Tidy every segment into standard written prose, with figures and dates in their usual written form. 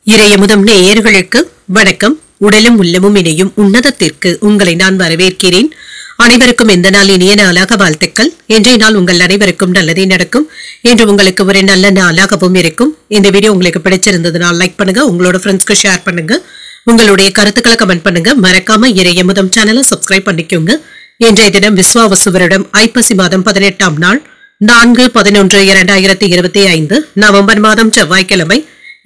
இறையமுதம் நேயர்களுக்கு வணக்கம். உடலும் உள்ளமும் இணையும் உன்னதத்திற்கு உங்களை நான் வரவேற்கிறேன். அனைவருக்கும் எந்த நாள் இனிய நாளாக வாழ்த்துக்கள். இன்றைய நாள் உங்கள் அனைவருக்கும் நல்லதே நடக்கும் என்று உங்களுக்கு ஒரு நல்ல நாளாகவும் இருக்கும். இந்த வீடியோ உங்களுக்கு பிடிச்சிருந்ததுனால் லைக் பண்ணுங்க, உங்களோட ஃப்ரெண்ட்ஸ்க்கு ஷேர் பண்ணுங்க, உங்களுடைய கருத்துக்களை கமெண்ட் பண்ணுங்க. மறக்காம இறையமுதம் சேனலை சப்ஸ்கிரைப் பண்ணிக்கோங்க. இன்றைய தினம் விஸ்வாவசு வருடம் ஐப்பசி மாதம் 18ஆம் நாள் 4/11/2025 நவம்பர் மாதம் செவ்வாய்க்கிழமை.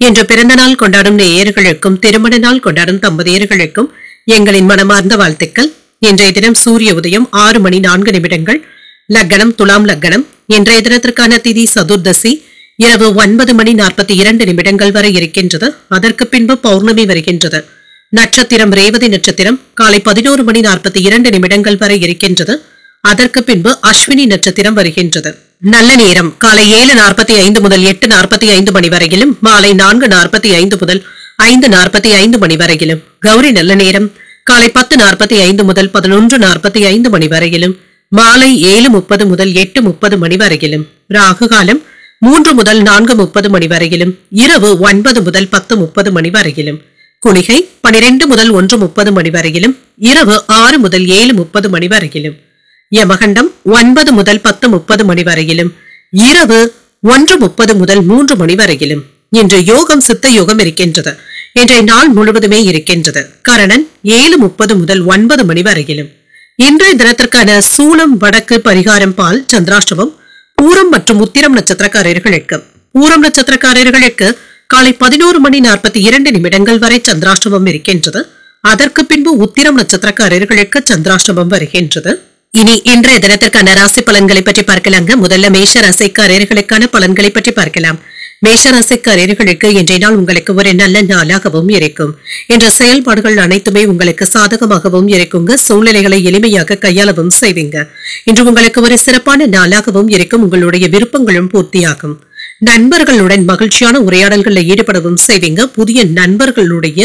இன்று பிறந்த நாள் கொண்டாடும் நேயர்களுக்கும் திருமண நாள் கொண்டாடும் தம்பதியர்களுக்கும் எங்களின் மனமார்ந்த வாழ்த்துக்கள். இன்றைய தினம் சூரிய உதயம் 6:04 லக்னம் துலாம் லக்னம். இன்றைய தினத்திற்கான திதி சதுர்தசி இரவு 9:42 வரை இருக்கின்றது. அதற்கு பின்பு பௌர்ணமி வருகின்றது. நட்சத்திரம் ரேவதி நட்சத்திரம் காலை 11:42 வரை இருக்கின்றது. அதற்கு பின்பு அஸ்வினி நட்சத்திரம் வருகின்றது. நல்ல நேரம் காலை 7:45 முதல் 8:45 மணி வரையிலும், மாலை 4:45 முதல் 5:45 மணி வரையிலும். கௌரி நல்ல நேரம் காலை 10:45 முதல் 11:45 மணி வரையிலும், மாலை 7:30 முதல் 8:30 மணி வரையிலும். ராகு காலம் 3 முதல் 4:30 மணி வரையிலும், இரவு 9 முதல் 10:30 மணி வரையிலும். குளிகை 12 முதல் 1:30 மணி வரையிலும், இரவு 6 முதல் 7:30 மணி வரையிலும். யமகண்டம் 9 முதல் 10:30 மணி வரையிலும், இரவு 1:30 முதல் 3 மணி வரையிலும். இன்று யோகம் சித்த யோகம் இருக்கின்றது. இன்றைய நாள் முழுவதுமே இருக்கின்றது. கரணன் 7:30 முதல் 9 மணி வரையிலும். இன்றைய தினத்திற்கான சூலம் வடக்கு பரிகாரம் பால் சந்திராஷ்டமம். பூரம் மற்றும் உத்திரம் நட்சத்திரக்காரர்களுக்கு பூரம் நட்சத்திரக்காரர்களுக்கு காலை 11:42 வரை சந்திராஷ்டமம் இருக்கின்றது. அதற்கு பின்பு உத்திரம் நட்சத்திரக்காரர்களுக்கு சந்திராஷ்டமம் வருகின்றது. இனி இன்றைய தினத்திற்கான ராசி பலன்களை பற்றி பார்க்கலாங்க. முதல்ல மேஷ ராசிக்காரர்களுக்கான பலன்களை பற்றி பார்க்கலாம். மேஷ ராசிக்காரர்களுக்கு இன்றைய நாள் உங்களுக்கு ஒரு நல்ல நாளாகவும் இருக்கும். என்ற செயல்பாடுகள் அனைத்துமே உங்களுக்கு சாதகமாகவும் இருக்குங்க. சூழ்நிலைகளை எளிமையாக கையாளவும் செய்வீங்க. இன்று உங்களுக்கு ஒரு சிறப்பான நாளாகவும் இருக்கும். உங்களுடைய விருப்பங்களும் பூர்த்தியாகும். நண்பர்களுடன் மகிழ்ச்சியான உரையாடல்களில் ஈடுபடவும் செய்வீங்க. புதிய நண்பர்களுடைய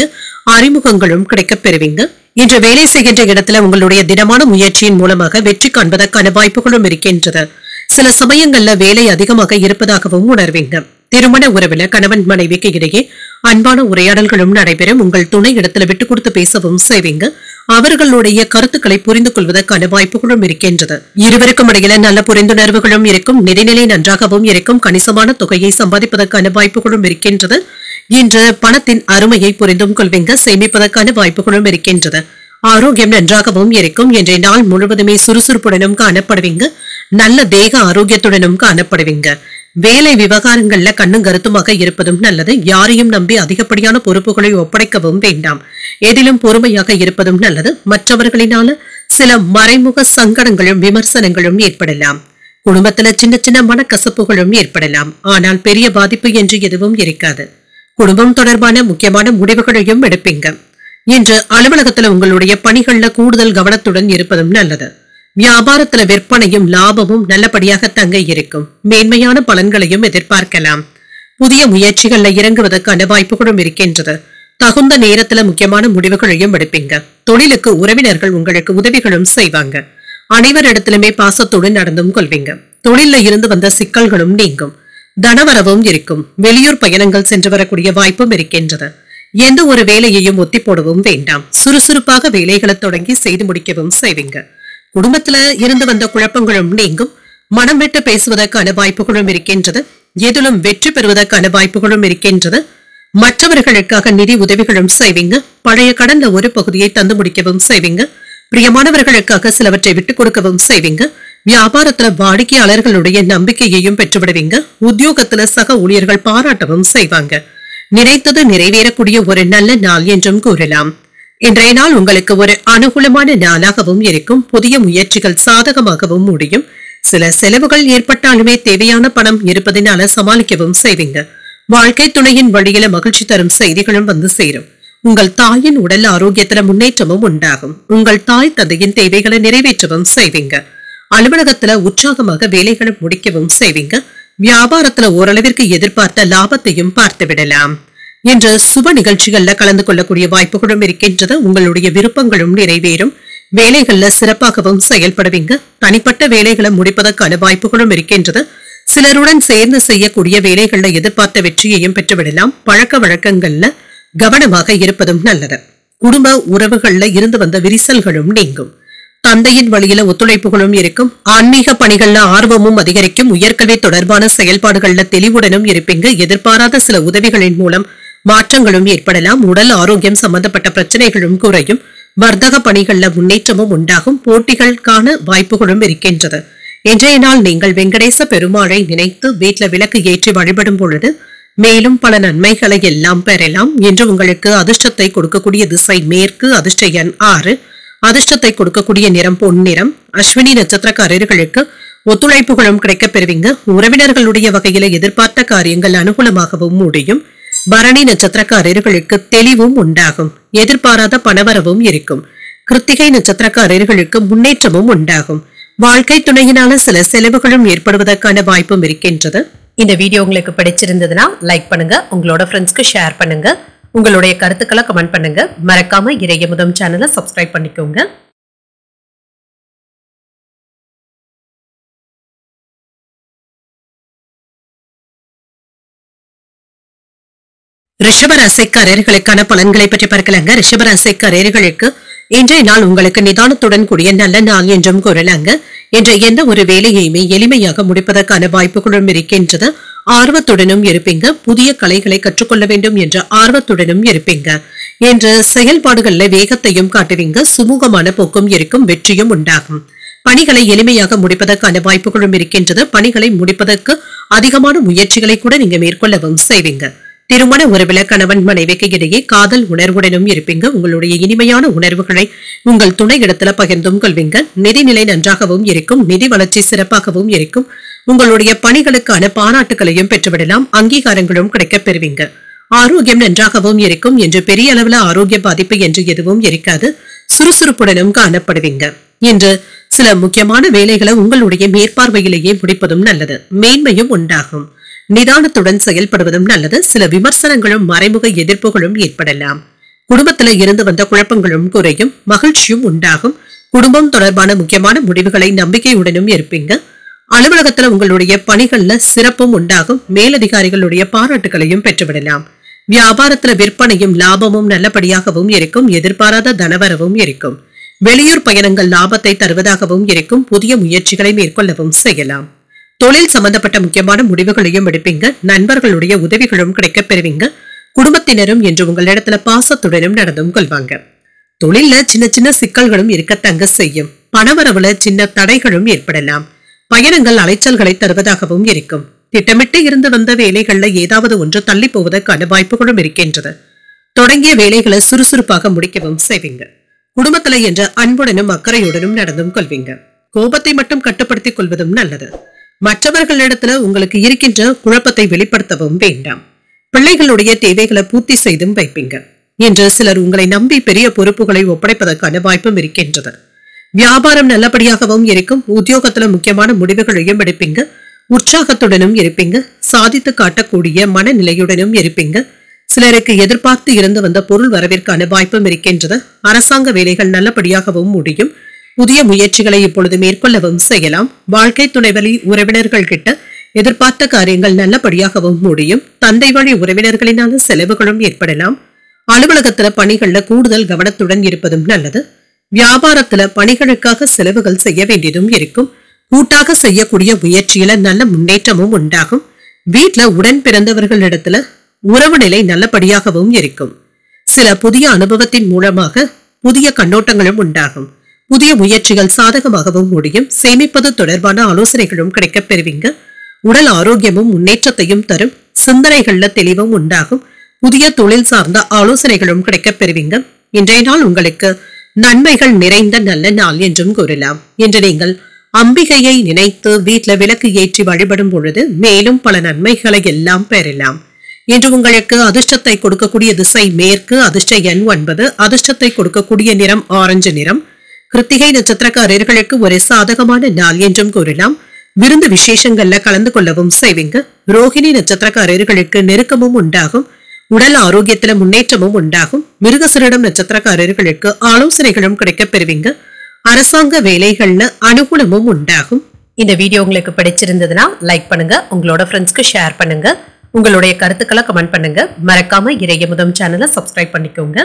அறிமுகங்களும் கிடைக்கப் பெறுவீங்க. இன்று வேலை செய்கின்ற இடத்துல உங்களுடைய தினமான முயற்சியின் மூலமாக வெற்றி காண்பதற்கான வாய்ப்புகளும் இருக்கின்றது. சில சமயங்கள்ல வேலை அதிகமாக இருப்பதாகவும் உணர்வீங்க. திருமண உறவுல கணவன் மனைவிக்கு இடையே அன்பான உரையாடல்களும் நடைபெறும். உங்கள் துணை இடத்துல விட்டு கொடுத்து பேசவும் செய்வீங்க. அவர்களுடைய கருத்துக்களை புரிந்து கொள்வதற்கான வாய்ப்புகளும் இருக்கின்றது. இருவருக்கும் இடையில நல்ல புரிந்துணர்வுகளும் இருக்கும். நிதிநிலை நன்றாகவும் இருக்கும். கணிசமான தொகையை சம்பாதிப்பதற்கான வாய்ப்புகளும் இருக்கின்றது. இன்று பணத்தின் அருமையை புரிந்தும் கொள்வீங்க. சேமிப்பதற்கான வாய்ப்புகளும் இருக்கின்றது. ஆரோக்கியம் நன்றாகவும் இருக்கும். இன்றைய நாள் முழுவதுமே சுறுசுறுப்புடனும் காணப்படுவீங்க. நல்ல தேக ஆரோக்கியத்துடனும் காணப்படுவீங்க. வேலை விவகாரங்கள்ல கண்ணும் கருத்துமாக இருப்பதும் நல்லது. யாரையும் நம்பி அதிகப்படியான பொறுப்புகளை ஒப்படைக்கவும் வேண்டாம். எதிலும் பொறுமையாக இருப்பதும் நல்லது. மற்றவர்களினால சில மறைமுக சங்கடங்களும் விமர்சனங்களும் ஏற்படலாம். குடும்பத்துல சின்ன சின்ன மனக்கசப்புகளும் ஏற்படலாம். ஆனால் பெரிய பாதிப்பு என்று எதுவும் இருக்காது. குடும்பம் தொடர்பான முக்கியமான முடிவுகளையும் எடுப்பீங்க. இன்று அலுவலகத்துல உங்களுடைய பணிகள்ல கூடுதல் கவனத்துடன் இருப்பதும் நல்லது. வியாபாரத்துல விற்பனையும் லாபமும் நல்லபடியாக தங்க இருக்கும். மேன்மையான பலன்களையும் எதிர்பார்க்கலாம். புதிய முயற்சிகள்ல இறங்குவதற்கான வாய்ப்புகளும் இருக்கின்றது. தகுந்த நேரத்துல முக்கியமான முடிவுகளையும் எடுப்பீங்க. தொழிலுக்கு உறவினர்கள் உங்களுக்கு உதவிகளும் செய்வாங்க. அனைவரிடத்திலுமே பாசத்துடன் நடந்தும் கொள்வீங்க. தொழில இருந்து வந்த சிக்கல்களும் நீங்கும். தனவரவும் இருக்கும். வெளியூர் பயணங்கள் சென்று வரக்கூடிய வாய்ப்பும் இருக்கின்றது. எந்த ஒரு வேலையையும் ஒத்தி போடவும் வேண்டாம். சுறுசுறுப்பாக வேலைகளை தொடங்கி செய்து முடிக்கவும் செய்வீங்க. குடும்பத்துல இருந்து வந்த குழப்பங்களும் நீங்கும். மனம் விட்டு பேசுவதற்கான வாய்ப்புகளும் இருக்கின்றது. எதிலும் வெற்றி பெறுவதற்கான வாய்ப்புகளும் இருக்கின்றது. மற்றவர்களுக்காக நிதி உதவிகளும் செய்வீங்க. பழைய கடன்ல ஒரு பகுதியை தந்து முடிக்கவும் செய்வீங்க. பிரியமானவர்களுக்காக சிலவற்றை விட்டுக் கொடுக்கவும் செய்வீங்க. வியாபாரத்துல வாடிக்கையாளர்களுடைய நம்பிக்கையையும் பெற்றுவிடுவீங்க. உத்தியோகத்துல சக ஊழியர்கள் பாராட்டவும் செய்வாங்க. நினைத்தது நிறைவேறக்கூடிய ஒரு நல்ல நாள் என்றும் கூறலாம். இன்றைய நாள் உங்களுக்கு ஒரு அனுகூலமான நாளாகவும் இருக்கும். புதிய முயற்சிகள் சாதகமாகவும் முடியும். சில செலவுகள் ஏற்பட்டாலுமே தேவையான பணம் இருப்பதனால சமாளிக்கவும் செய்வீங்க. வாழ்க்கை துணையின் வழியில மகிழ்ச்சி தரும் செய்திகளும் வந்து சேரும். உங்கள் தாயின் உடல் ஆரோக்கியத்துல முன்னேற்றமும் உண்டாகும். உங்கள் தாய் தந்தையின் தேவைகளை நிறைவேற்றவும் செய்வீங்க. அலுவலகத்துல உற்சாகமாக வேலைகளை முடிக்கவும் செய்வீங்க. வியாபாரத்துல ஓரளவிற்கு எதிர்பார்த்த லாபத்தையும் பார்த்து விடலாம். இன்று சுப நிகழ்ச்சிகள்ல கலந்து கொள்ளக்கூடிய வாய்ப்புகளும் இருக்கின்றது. உங்களுடைய விருப்பங்களும் நிறைவேறும். வேலைகள்ல சிறப்பாகவும் செயல்படுவீங்க. தனிப்பட்ட வேலைகளை முடிப்பதற்கான வாய்ப்புகளும் இருக்கின்றது. சிலருடன் சேர்ந்து செய்யக்கூடிய வேலைகள்ல எதிர்பார்த்த வெற்றியையும் பெற்றுவிடலாம். பழக்க வழக்கங்கள்ல கவனமாக இருப்பதும் நல்லது. குடும்ப உறவுகள்ல இருந்து வந்த விரிசல்களும் நீங்கும். தந்தையின் வழியில ஒத்துழைப்புகளும் இருக்கும். ஆன்மீக பணிகள்ல ஆர்வமும் அதிகரிக்கும். உயர்கல்வி தொடர்பான செயல்பாடுகள்ல தெளிவுடனும் இருப்பீங்க. எதிர்பாராத சில உதவிகளின் மூலம் மாற்றங்களும் ஏற்படலாம். உடல் ஆரோக்கியம் சம்பந்தப்பட்ட பிரச்சனைகளும் குறையும். வர்த்தக பணிகள்ல முன்னேற்றமும் உண்டாகும். போட்டிகளுக்கான வாய்ப்புகளும் இருக்கின்றது. இன்றைய நாள் நீங்கள் வெங்கடேச பெருமாளை நினைத்து வீட்ல விளக்கு ஏற்றி வழிபடும் பொழுது மேலும் பல நன்மைகளை எல்லாம் பெறலாம். என்று உங்களுக்கு அதிர்ஷ்டத்தை கொடுக்கக்கூடிய திசை மேற்கு. அதிர்ஷ்ட எண் 6. அதிர்ஷ்டத்தை கொடுக்கக்கூடிய நிறம் பொன்னிறம். அஸ்வினி நட்சத்திரக்காரர்களுக்கு ஒத்துழைப்புகளும் கிடைக்கப் பெறுவீங்க. உறவினர்களுடைய வகையில எதிர்பார்த்த காரியங்கள் அனுகூலமாகவும் முடியும். பரணி நட்சத்திரக்காரர்களுக்கு தெளிவும் உண்டாகும். எதிர்பாராத பணவரவும் இருக்கும். கிருத்திகை நட்சத்திரக்காரர்களுக்கு முன்னேற்றமும் உண்டாகும். வாழ்க்கை துணையினால சில செலவுகளும் ஏற்படுவதற்கான வாய்ப்பும் இருக்கின்றது. இந்த வீடியோ உங்களுக்கு பிடிச்சிருந்ததுன்னா லைக் பண்ணுங்க, உங்களோட ஃப்ரெண்ட்ஸ்க்கு ஷேர் பண்ணுங்க, உங்களுடைய கருத்துக்களை கமெண்ட் பண்ணுங்க. மறக்காம இறையமுதம் சேனலை சப்ஸ்கிரைப் பண்ணிக்கோங்க. ரிஷபராசிக்காரர்களுக்கான பலன்களை பற்றி பார்க்கலாங்க. ரிஷபராசிக்காரர்களுக்கு இன்றைய நாள் உங்களுக்கு நிதானத்துடன் கூடிய நல்ல நாள் என்றும் கூறலாங்க. என்ற எந்த ஒரு வேலையுமே எளிமையாக முடிப்பதற்கான வாய்ப்புகளும் இருக்கின்றது. ஆர்வத்துடனும் இருப்பீங்க. புதிய கலைகளை கற்றுக்கொள்ள வேண்டும் என்ற ஆர்வத்துடனும் இருப்பீங்க. என்ற செயல்பாடுகள்ல வேகத்தையும் காட்டுவீங்க. சுமூகமான போக்கும் இருக்கும். வெற்றியும் உண்டாகும். பணிகளை எளிமையாக முடிப்பதற்கான வாய்ப்புகளும் இருக்கின்றது. பணிகளை முடிப்பதற்கு அதிகமான முயற்சிகளை கூட நீங்க மேற்கொள்ளவும் செய்வீங்க. திருமண உறவில கணவன் மனைவிக்கு இடையே காதல் உணர்வுடனும் இருப்பீங்க. உங்களுடைய இனிமையான உணர்வுகளை உங்கள் துணை இடத்துல பகிர்ந்தும் கொள்வீங்க. நிதிநிலை நன்றாகவும் இருக்கும். நிதி வளர்ச்சி சிறப்பாகவும் இருக்கும். உங்களுடைய பணிகளுக்கான பாராட்டுகளையும் பெற்றுவிடலாம். அங்கீகாரங்களும் கிடைக்கப் பெறுவீங்க. ஆரோக்கியம் நன்றாகவும் இருக்கும். என்று பெரிய அளவுல ஆரோக்கிய பாதிப்பு என்று எதுவும் இருக்காது. சுறுசுறுப்புடனும் காணப்படுவீங்க. இன்று சில முக்கியமான வேலைகளை உங்களுடைய மேற்பார்வையிலேயே முடிப்பதும் நல்லது. மேன்மையும் உண்டாகும். நிதானத்துடன் செயல்படுவதும் நல்லது. சில விமர்சனங்களும் மறைமுக எதிர்ப்புகளும் ஏற்படலாம். குடும்பத்துல இருந்து வந்த குழப்பங்களும் குறையும். மகிழ்ச்சியும் உண்டாகும். குடும்பம் தொடர்பான முக்கியமான முடிவுகளை நம்பிக்கையுடனும் இருப்பீங்க. அலுவலகத்துல உங்களுடைய பணிகள்ல சிறப்பும் உண்டாகும். மேலதிகாரிகளுடைய பாராட்டுகளையும் பெற்றுவிடலாம். வியாபாரத்துல விற்பனையும் லாபமும் நல்லபடியாகவும் இருக்கும். எதிர்பாராத தனவரவும் இருக்கும். வெளியூர் பயணங்கள் லாபத்தை தருவதாகவும் இருக்கும். புதிய முயற்சிகளை மேற்கொள்ளவும் செய்யலாம். தொழில் சம்பந்தப்பட்ட முக்கியமான முடிவுகளையும் எடுப்பீங்க. நண்பர்களுடைய உதவிகளும் கிடைக்கப் பெறுவீங்க. குடும்பத்தினரும் என்று உங்களிடத்துல பாசத்துடனும் நடந்தும் கொள்வாங்க. தொழில்ல சின்ன சின்ன சிக்கல்களும் இருக்கத்தங்க செய்யும். பணவரவுல சின்ன தடைகளும் ஏற்படலாம். பயணங்கள் அலைச்சல்களை தருவதாகவும் இருக்கும். திட்டமிட்டு இருந்து வந்த வேலைகள்ல ஏதாவது ஒன்று தள்ளி போவதற்கான வாய்ப்புகளும் இருக்கின்றது. தொடங்கிய வேலைகளை சுறுசுறுப்பாக முடிக்கவும் செய்வீங்க. குடும்பத்துல என்ற அன்புடனும் அக்கறையுடனும் நடந்தும் கொள்வீங்க. கோபத்தை மட்டும் கட்டுப்படுத்திக் கொள்வதும் நல்லது. மற்றவர்களிடத்துல உங்களுக்கு இருக்கின்ற குழப்பத்தை வெளிப்படுத்தவும் வேண்டாம். பிள்ளைகளுடைய தேவைகளை பூர்த்தி செய்தும் வைப்பீங்க. என்று சிலர் உங்களை நம்பி பெரிய பொறுப்புகளை ஒப்படைப்பதற்கான வாய்ப்பும் இருக்கின்றது. வியாபாரம் நல்லபடியாகவும் இருக்கும். உத்தியோகத்துல முக்கியமான முடிவுகளையும் எடுப்பீங்க. உற்சாகத்துடனும் இருப்பீங்க. சாதித்து காட்டக்கூடிய மனநிலையுடனும் இருப்பீங்க. சிலருக்கு எதிர்பார்த்து இருந்து வந்த பொருள் வரவிற்கான வாய்ப்பும் இருக்கின்றது. அரசாங்க வேலைகள் நல்லபடியாகவும் முடியும். புதிய முயற்சிகளை இப்பொழுது மேற்கொள்ளவும் செய்யலாம். வாழ்க்கை துணைவழி உறவினர்கள் கிட்ட எதிர்பார்த்த காரியங்கள் நல்லபடியாகவும் முடியும். தந்தை வழி உறவினர்களினால செலவுகளும் ஏற்படலாம். அலுவலகத்துல பணிகள்ல கூடுதல் கவனத்துடன் இருப்பதும் நல்லது. வியாபாரத்துல பணிகளுக்காக செலவுகள் செய்ய வேண்டியதும் இருக்கும். கூட்டாக செய்யக்கூடிய முயற்சியில நல்ல முன்னேற்றமும் உண்டாகும். வீட்டுல உடன் பிறந்தவர்களிடத்துல உறவு நிலை நல்லபடியாகவும் இருக்கும். சில புதிய அனுபவத்தின் மூலமாக புதிய கண்ணோட்டங்களும் உண்டாகும். புதிய முயற்சிகள் சாதகமாகவும் முடியும். சேமிப்பது தொடர்பான ஆலோசனைகளும் கிடைக்கப் பெறுவீங்க. உடல் ஆரோக்கியமும் முன்னேற்றத்தையும் தரும். சிந்தனைகள்ல தெளிவும் உண்டாகும். புதிய தொழில் சார்ந்த ஆலோசனைகளும் கிடைக்கப் பெறுவீங்க. இன்றைய நாள் உங்களுக்கு நன்மைகள் நிறைந்த நல்ல நாள் என்றும் கூறலாம். என்று நீங்கள் அம்பிகையை நினைத்து வீட்டுல விளக்கு ஏற்றி வழிபடும் பொழுது மேலும் பல நன்மைகளை எல்லாம் பெறலாம். இன்று உங்களுக்கு அதிர்ஷ்டத்தை கொடுக்கக்கூடிய திசை மேற்கு. அதிர்ஷ்ட எண் 9. அதிர்ஷ்டத்தை கொடுக்கக்கூடிய நிறம் ஆரஞ்சு நிறம். கிருத்திகை நட்சத்திரக்காரர்களுக்கு ஒரு சாதகமான நாள் என்றும் கூறலாம். விருந்து விசேஷங்கள்ல கலந்து கொள்ளவும் செய்வீங்க. ரோஹிணி நட்சத்திரக்காரர்களுக்கு நெருக்கமும் உண்டாகும். உடல் ஆரோக்கியத்துல முன்னேற்றமும் உண்டாகும். மிருகசீரிடம் நட்சத்திரக்காரர்களுக்கு ஆலோசனைகளும் கிடைக்கப் பெறுவீங்க. அரசாங்க வேலைகள்ல அனுகூலமும் உண்டாகும். இந்த வீடியோ உங்களுக்கு பிடிச்சிருந்ததுன்னா லைக் பண்ணுங்க, உங்களோட ஃப்ரெண்ட்ஸ்க்கு ஷேர் பண்ணுங்க, உங்களுடைய கருத்துக்களை கமெண்ட் பண்ணுங்க. மறக்காம இறையமுதம் சேனலை சப்ஸ்கிரைப் பண்ணிக்கோங்க.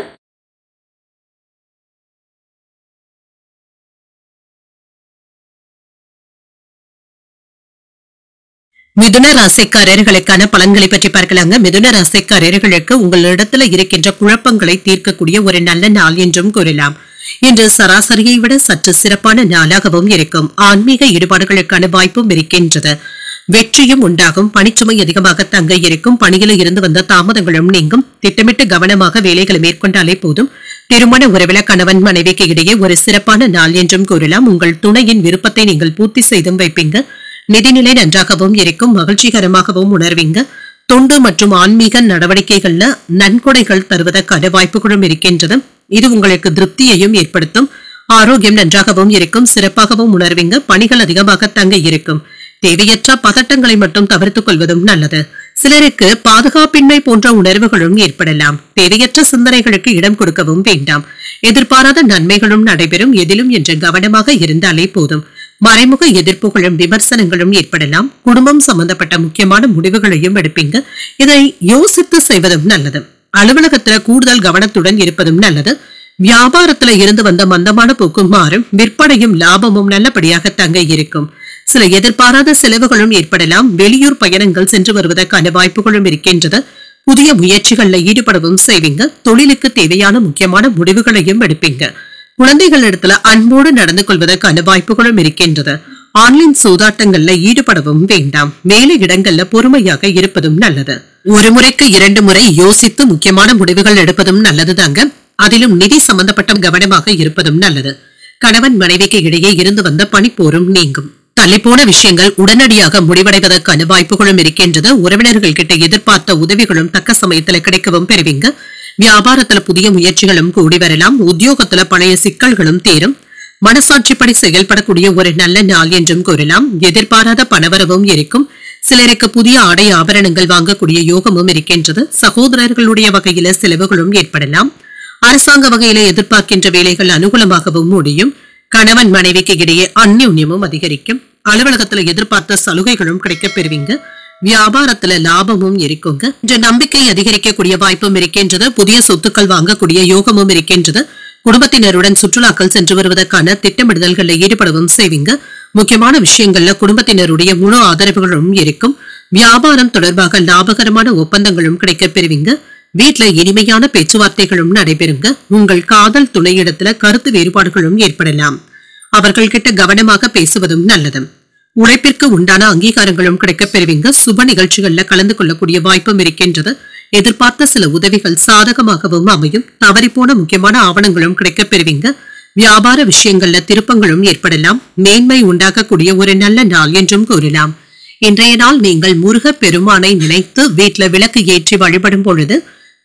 மிதுன ராசிக்காரர்களுக்கான பலன்களை பற்றி பார்க்கலாங்க. மிதுன ராசிக்காரர்களுக்கு உங்களிடத்துல இருக்கின்ற குழப்பங்களை தீர்க்கக்கூடிய ஒரு நல்ல நாள் என்றும் கூறலாம். இன்று சராசரியை விட சற்று சிறப்பான நாளாகவும் இருக்கும். ஆன்மீக ஈடுபாடுகளுக்கான வாய்ப்பும் இருக்கின்றது. வெற்றியும் உண்டாகும். பணிச்சுமை அதிகமாக தங்க இருக்கும். பணியில் இருந்து வந்த தாமதங்களும் நீங்கும். திட்டமிட்டு கவனமாக வேலைகளை மேற்கொண்டாலே போதும். திருமண உறவில கணவன் மனைவிக்கு இடையே ஒரு சிறப்பான நாள் என்றும் கூறலாம். உங்கள் துணையின் விருப்பத்தை நீங்கள் பூர்த்தி செய்தும் வைப்பீங்க. நிதிநிலை நன்றாகவும் இருக்கும். மகிழ்ச்சிகரமாகவும் உணர்வீங்க. தொண்டு மற்றும் ஆன்மீக நடவடிக்கைகள்ல நன்கொடைகள் தருவதற்கான வாய்ப்புகளும் இருக்கின்றது. இது உங்களுக்கு திருப்தியையும் ஏற்படுத்தும். ஆரோக்கியம் நன்றாகவும் இருக்கும். சிறப்பாகவும் உணர்வீங்க. பணிகள் அதிகமாக தங்க இருக்கும். தேவையற்ற பதட்டங்களை மட்டும் தவிர்த்துக் கொள்வதும் நல்லது. சிலருக்கு பாதுகாப்பின்மை போன்ற உணர்வுகளும் ஏற்படலாம். தேவையற்ற சிந்தனைகளுக்கு இடம் கொடுக்கவும் வேண்டாம். எதிர்பாராத நன்மைகளும் நடைபெறும். எதிலும் என்று கவனமாக இருந்தாலே போதும். மறைமுக எதிர்ப்புகளும் விமர்சனங்களும் ஏற்படலாம். குடும்பம் சம்பந்தப்பட்ட முக்கியமான முடிவுகளையும் எடுப்பீங்க. இதை யோசித்து செய்வதும் நல்லது. அலுவலகத்துல கூடுதல் கவனத்துடன் இருப்பதும் நல்லது. வியாபாரத்துல இருந்து வந்த மந்தமான போக்கும் மாறும். விற்பனையும் லாபமும் நல்லபடியாக தங்க இருக்கும். சில எதிர்பாராத செலவுகளும் ஏற்படலாம். வெளியூர் பயணங்கள் சென்று வருவதற்கான வாய்ப்புகளும் இருக்கின்றது. புதிய முயற்சிகள்ல ஈடுபடவும் செய்வீங்க. தொழிலுக்கு தேவையான முக்கியமான முடிவுகளையும் எடுப்பீங்க. குழந்தைகள் இடத்துல அன்போடு நடந்து கொள்வதற்கான வாய்ப்புகளும் இருக்கின்றது. ஆன்லைன் சூதாட்டங்கள்ல ஈடுபடவும் வேண்டாம். வேலை இடங்கள்ல பொறுமையாக இருப்பதும் நல்லது. ஒரு முறைக்கு 2 முறை யோசித்து முக்கியமான முடிவுகள் எடுப்பதும் நல்லது தாங்க. அதிலும் நிதி சம்பந்தப்பட்ட கவனமாக இருப்பதும் நல்லது. கணவன் மனைவிக்கு இடையே இருந்து வந்த பனிப்போரும் நீங்கும். தள்ளிப்போன விஷயங்கள் உடனடியாக முடிவடைவதற்கான வாய்ப்புகளும் இருக்கின்றது. உறவினர்கள் கிட்ட எதிர்பார்த்த உதவிகளும் தக்க சமயத்துல கிடைக்கவும் பெறுவீங்க. வியாபாரத்துல புதிய முயற்சிகளும் கூடி வரலாம். உத்தியோகத்துல பழைய சிக்கல்களும் தீரும். மனசாட்சிப்படி செயல்படக்கூடிய ஒரு நல்ல நாள் என்றும் கூறலாம். எதிர்பாராத பணவரவும் இருக்கும். சிலருக்கு புதிய ஆடை ஆபரணங்கள் வாங்கக்கூடிய யோகமும் இருக்கின்றது. சகோதரர்களுடைய வகையில செலவுகளும் ஏற்படலாம். அரசாங்க வகையில எதிர்பார்க்கின்ற வேலைகள் அனுகூலமாகவும் முடியும். கணவன் மனைவிக்கு இடையே அந்யோன்யமும் அதிகரிக்கும். அலுவலகத்துல எதிர்பார்த்த சலுகைகளும் கிடைக்கப் பெறுவீங்க. வியாபாரத்துல லாபமும் இருக்குங்க. இன்று நம்பிக்கை அதிகரிக்கக்கூடிய வாய்ப்பும் இருக்கின்றது. புதிய சொத்துக்கள் வாங்கக்கூடிய யோகமும் இருக்கின்றது. குடும்பத்தினருடன் சுற்றுலாக்கள் சென்று வருவதற்கான திட்டமிடுதல்களில் ஈடுபடவும் செய்வீங்க. முக்கியமான விஷயங்கள்ல குடும்பத்தினருடைய முழு ஆதரவுகளும் இருக்கும். வியாபாரம் தொடர்பாக லாபகரமான ஒப்பந்தங்களும் கிடைக்கப் பெறுவீங்க. வீட்டுல இனிமையான பேச்சுவார்த்தைகளும் நடைபெறுங்க. உங்கள் காதல் துணையிடத்துல கருத்து வேறுபாடுகளும் ஏற்படலாம். அவர்கள் கிட்ட கவனமாக பேசுவதும் நல்லது. உழைப்பிற்கு உண்டான அங்கீகாரங்களும் கிடைக்கப் பெறுவீங்க. சுப நிகழ்ச்சிகள்ல கலந்து கொள்ளக்கூடிய வாய்ப்பும் இருக்கின்றது. எதிர்பார்த்த சில உதவிகள் சாதகமாகவும் அமையும். தவறிப்போன முக்கியமான ஆவணங்களும் கிடைக்கப் பெறுவீங்க. வியாபார விஷயங்கள்ல திருப்பங்களும் ஏற்படலாம். மேன்மை உண்டாக்கக்கூடிய ஒரு நல்ல நாள் என்றும் கூறலாம். இன்றைய நாள் நீங்கள் முருக பெருமானை நினைத்து வீட்டுல விளக்கு ஏற்றி வழிபடும் பொழுது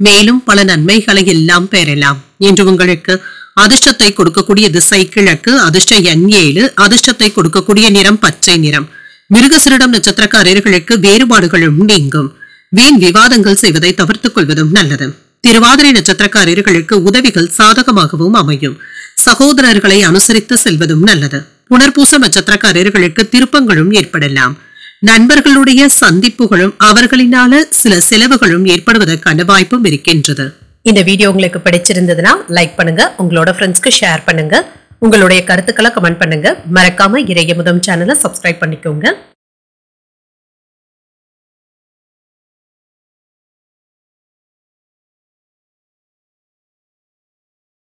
மேலும் பல நன்மைகளை எல்லாம் பெறலாம். இன்று உங்களுக்கு அதிர்ஷ்டத்தை கொடுக்கக்கூடிய திசை கிழக்கு. அதிர்ஷ்ட எண் 7. அதிர்ஷ்டத்தை கொடுக்கக்கூடிய நிறம் பச்சை நிறம். மிருகசீரிடம் நட்சத்திரக்காரர்களுக்கு வேறுபாடுகளும் நீங்கும். வீண் விவாதங்கள் செய்வதை தவிர்த்துக் கொள்வதும் நல்லது. திருவாதிரை நட்சத்திரக்காரர்களுக்கு உதவிகள் சாதகமாகவும் அமையும். சகோதரர்களை அனுசரித்து செல்வதும் நல்லது. புனர்பூசம் நட்சத்திரக்காரர்களுக்கு திருப்பங்களும் ஏற்படலாம். நண்பர்களுடைய சந்திப்புகளும் அவர்களினால சில செலவுகளும் ஏற்படுவதற்கான வாய்ப்பும் இருக்கின்றது. இந்த வீடியோ உங்களுக்கு பிடிச்சிருந்ததுன்னா லைக் பண்ணுங்க. உங்களோட ஃப்ரெண்ட்ஸ்க்கு ஷேர் பண்ணுங்க. உங்களுடைய கருத்துக்களை கமெண்ட் பண்ணுங்க. மறக்காம இறையமுதம் சேனலை சப்ஸ்கிரைப் பண்ணிக்கோங்க.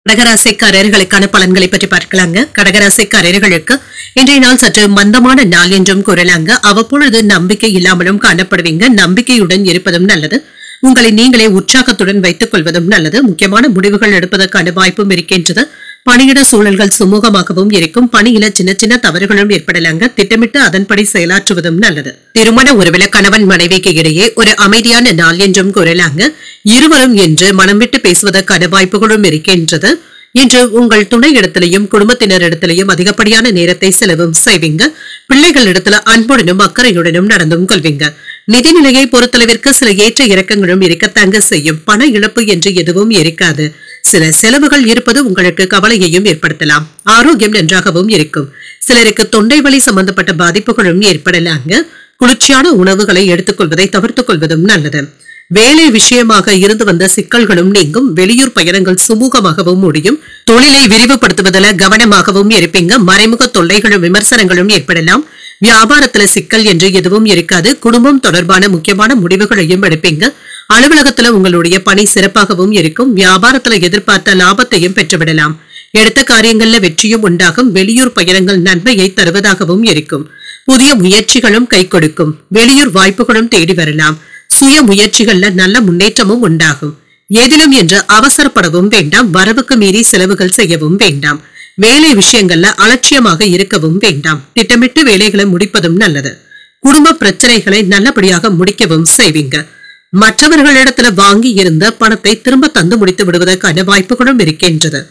கடகராசிக்காரர்களுக்கான பலன்களை பற்றி பார்க்கலாங்க. கடகராசிக்காரர்களுக்கு இன்றைய நாள் சற்று மந்தமான நாள் என்றும் கூறலாங்க. அவ்வப்பொழுது நம்பிக்கை இல்லாமலும் காணப்படுவீங்க. நம்பிக்கையுடன் இருப்பதும் நல்லது. உங்களை நீங்களே உற்சாகத்துடன் வைத்துக் கொள்வதும் நல்லது. முக்கியமான முடிவுகள் எடுப்பதற்கான வாய்ப்பும் இருக்கின்றது. பணியிட சூழல்கள் சுமூகமாகவும் இருக்கும். பணியில சின்ன சின்ன தவறுகளும் ஏற்படலாங்க. திட்டமிட்டு அதன்படி செயலாற்றுவதும் நல்லது. திருமண உறவில கணவன் மனைவிக்கு இடையே ஒரு அமைதியான நாள் என்றும் கூறலாங்க. இருவரும் என்று மனம் விட்டு பேசுவதற்கான வாய்ப்புகளும் இருக்கின்றது. இன்று உங்கள் துணை இடத்திலையும் குடும்பத்தினர் இடத்திலையும் அதிகப்படியான நேரத்தை செலவும் செய்வீங்க. பிள்ளைகள் இடத்துல அன்புடனும் அக்கறையுடனும் நடந்தும் கொள்வீங்க. நிதிநிலையை பொறுத்தளவிற்கு சில ஏற்ற இறக்கங்களும் இருக்கத்தாங்க செய்யும். பண இழப்பு என்று எதுவும் இருக்காது. சில செலவுகள் இருப்பது உங்களுக்கு கவலையையும் ஏற்படுத்தலாம். ஆரோக்கியம் நன்றாகவும் இருக்கும். சிலருக்கு தொண்டை வலி சம்பந்தப்பட்ட பாதிப்புகளும் ஏற்படலாங்க. குளிர்ச்சியான உணவுகளை எடுத்துக் கொள்வதை தவிர்த்துக் கொள்வதும் நல்லது. வேலை விஷயமாக இருந்து வந்த சிக்கல்களும் நீங்கும். வெளியூர் பயணங்கள் சுமூகமாகவும் முடியும். தொழிலை விரிவுபடுத்துவதில் கவனமாகவும் இருப்பீங்க. மறைமுக தொல்லைகளும் விமர்சனங்களும் ஏற்படலாம். வியாபாரத்துல சிக்கல் என்று எதுவும் இருக்காது. குடும்பம் தொடர்பான முக்கியமான முடிவுகளையும் எடுப்பீங்க. அலுவலகத்துல உங்களுடைய பணி சிறப்பாகவும் இருக்கும். வியாபாரத்துல எதிர்பார்த்த லாபத்தையும் பெற்றுவிடலாம். எடுத்த காரியங்கள்ல வெற்றியும் உண்டாகும். வெளியூர் பயணங்கள் நன்மையை தருவதாகவும் இருக்கும். புதிய முயற்சிகளும் கை கொடுக்கும். வெளியூர் வாய்ப்புகளும் தேடி வரலாம். சுய முயற்சிகள்ல நல்ல முன்னேற்றமும் உண்டாகும். எதிலும் என்று அவசரப்படவும் வேண்டாம். வரவுக்கு மீறி செலவுகள் செய்யவும் வேண்டாம். வேலை விஷயங்கள்ல அலட்சியமாக இருக்கவும் வேண்டாம். திட்டமிட்டு வேலைகளை முடிப்பதும் நல்லது. குடும்ப பிரச்சனைகளை நல்லபடியாக முடிக்கவும் செய்வீங்க. மற்றவர்களிடத்துல வாங்கி இருந்த பணத்தை திரும்ப தந்து முடித்து விடுவதற்கான வாய்ப்புகளும் இருக்கின்றது.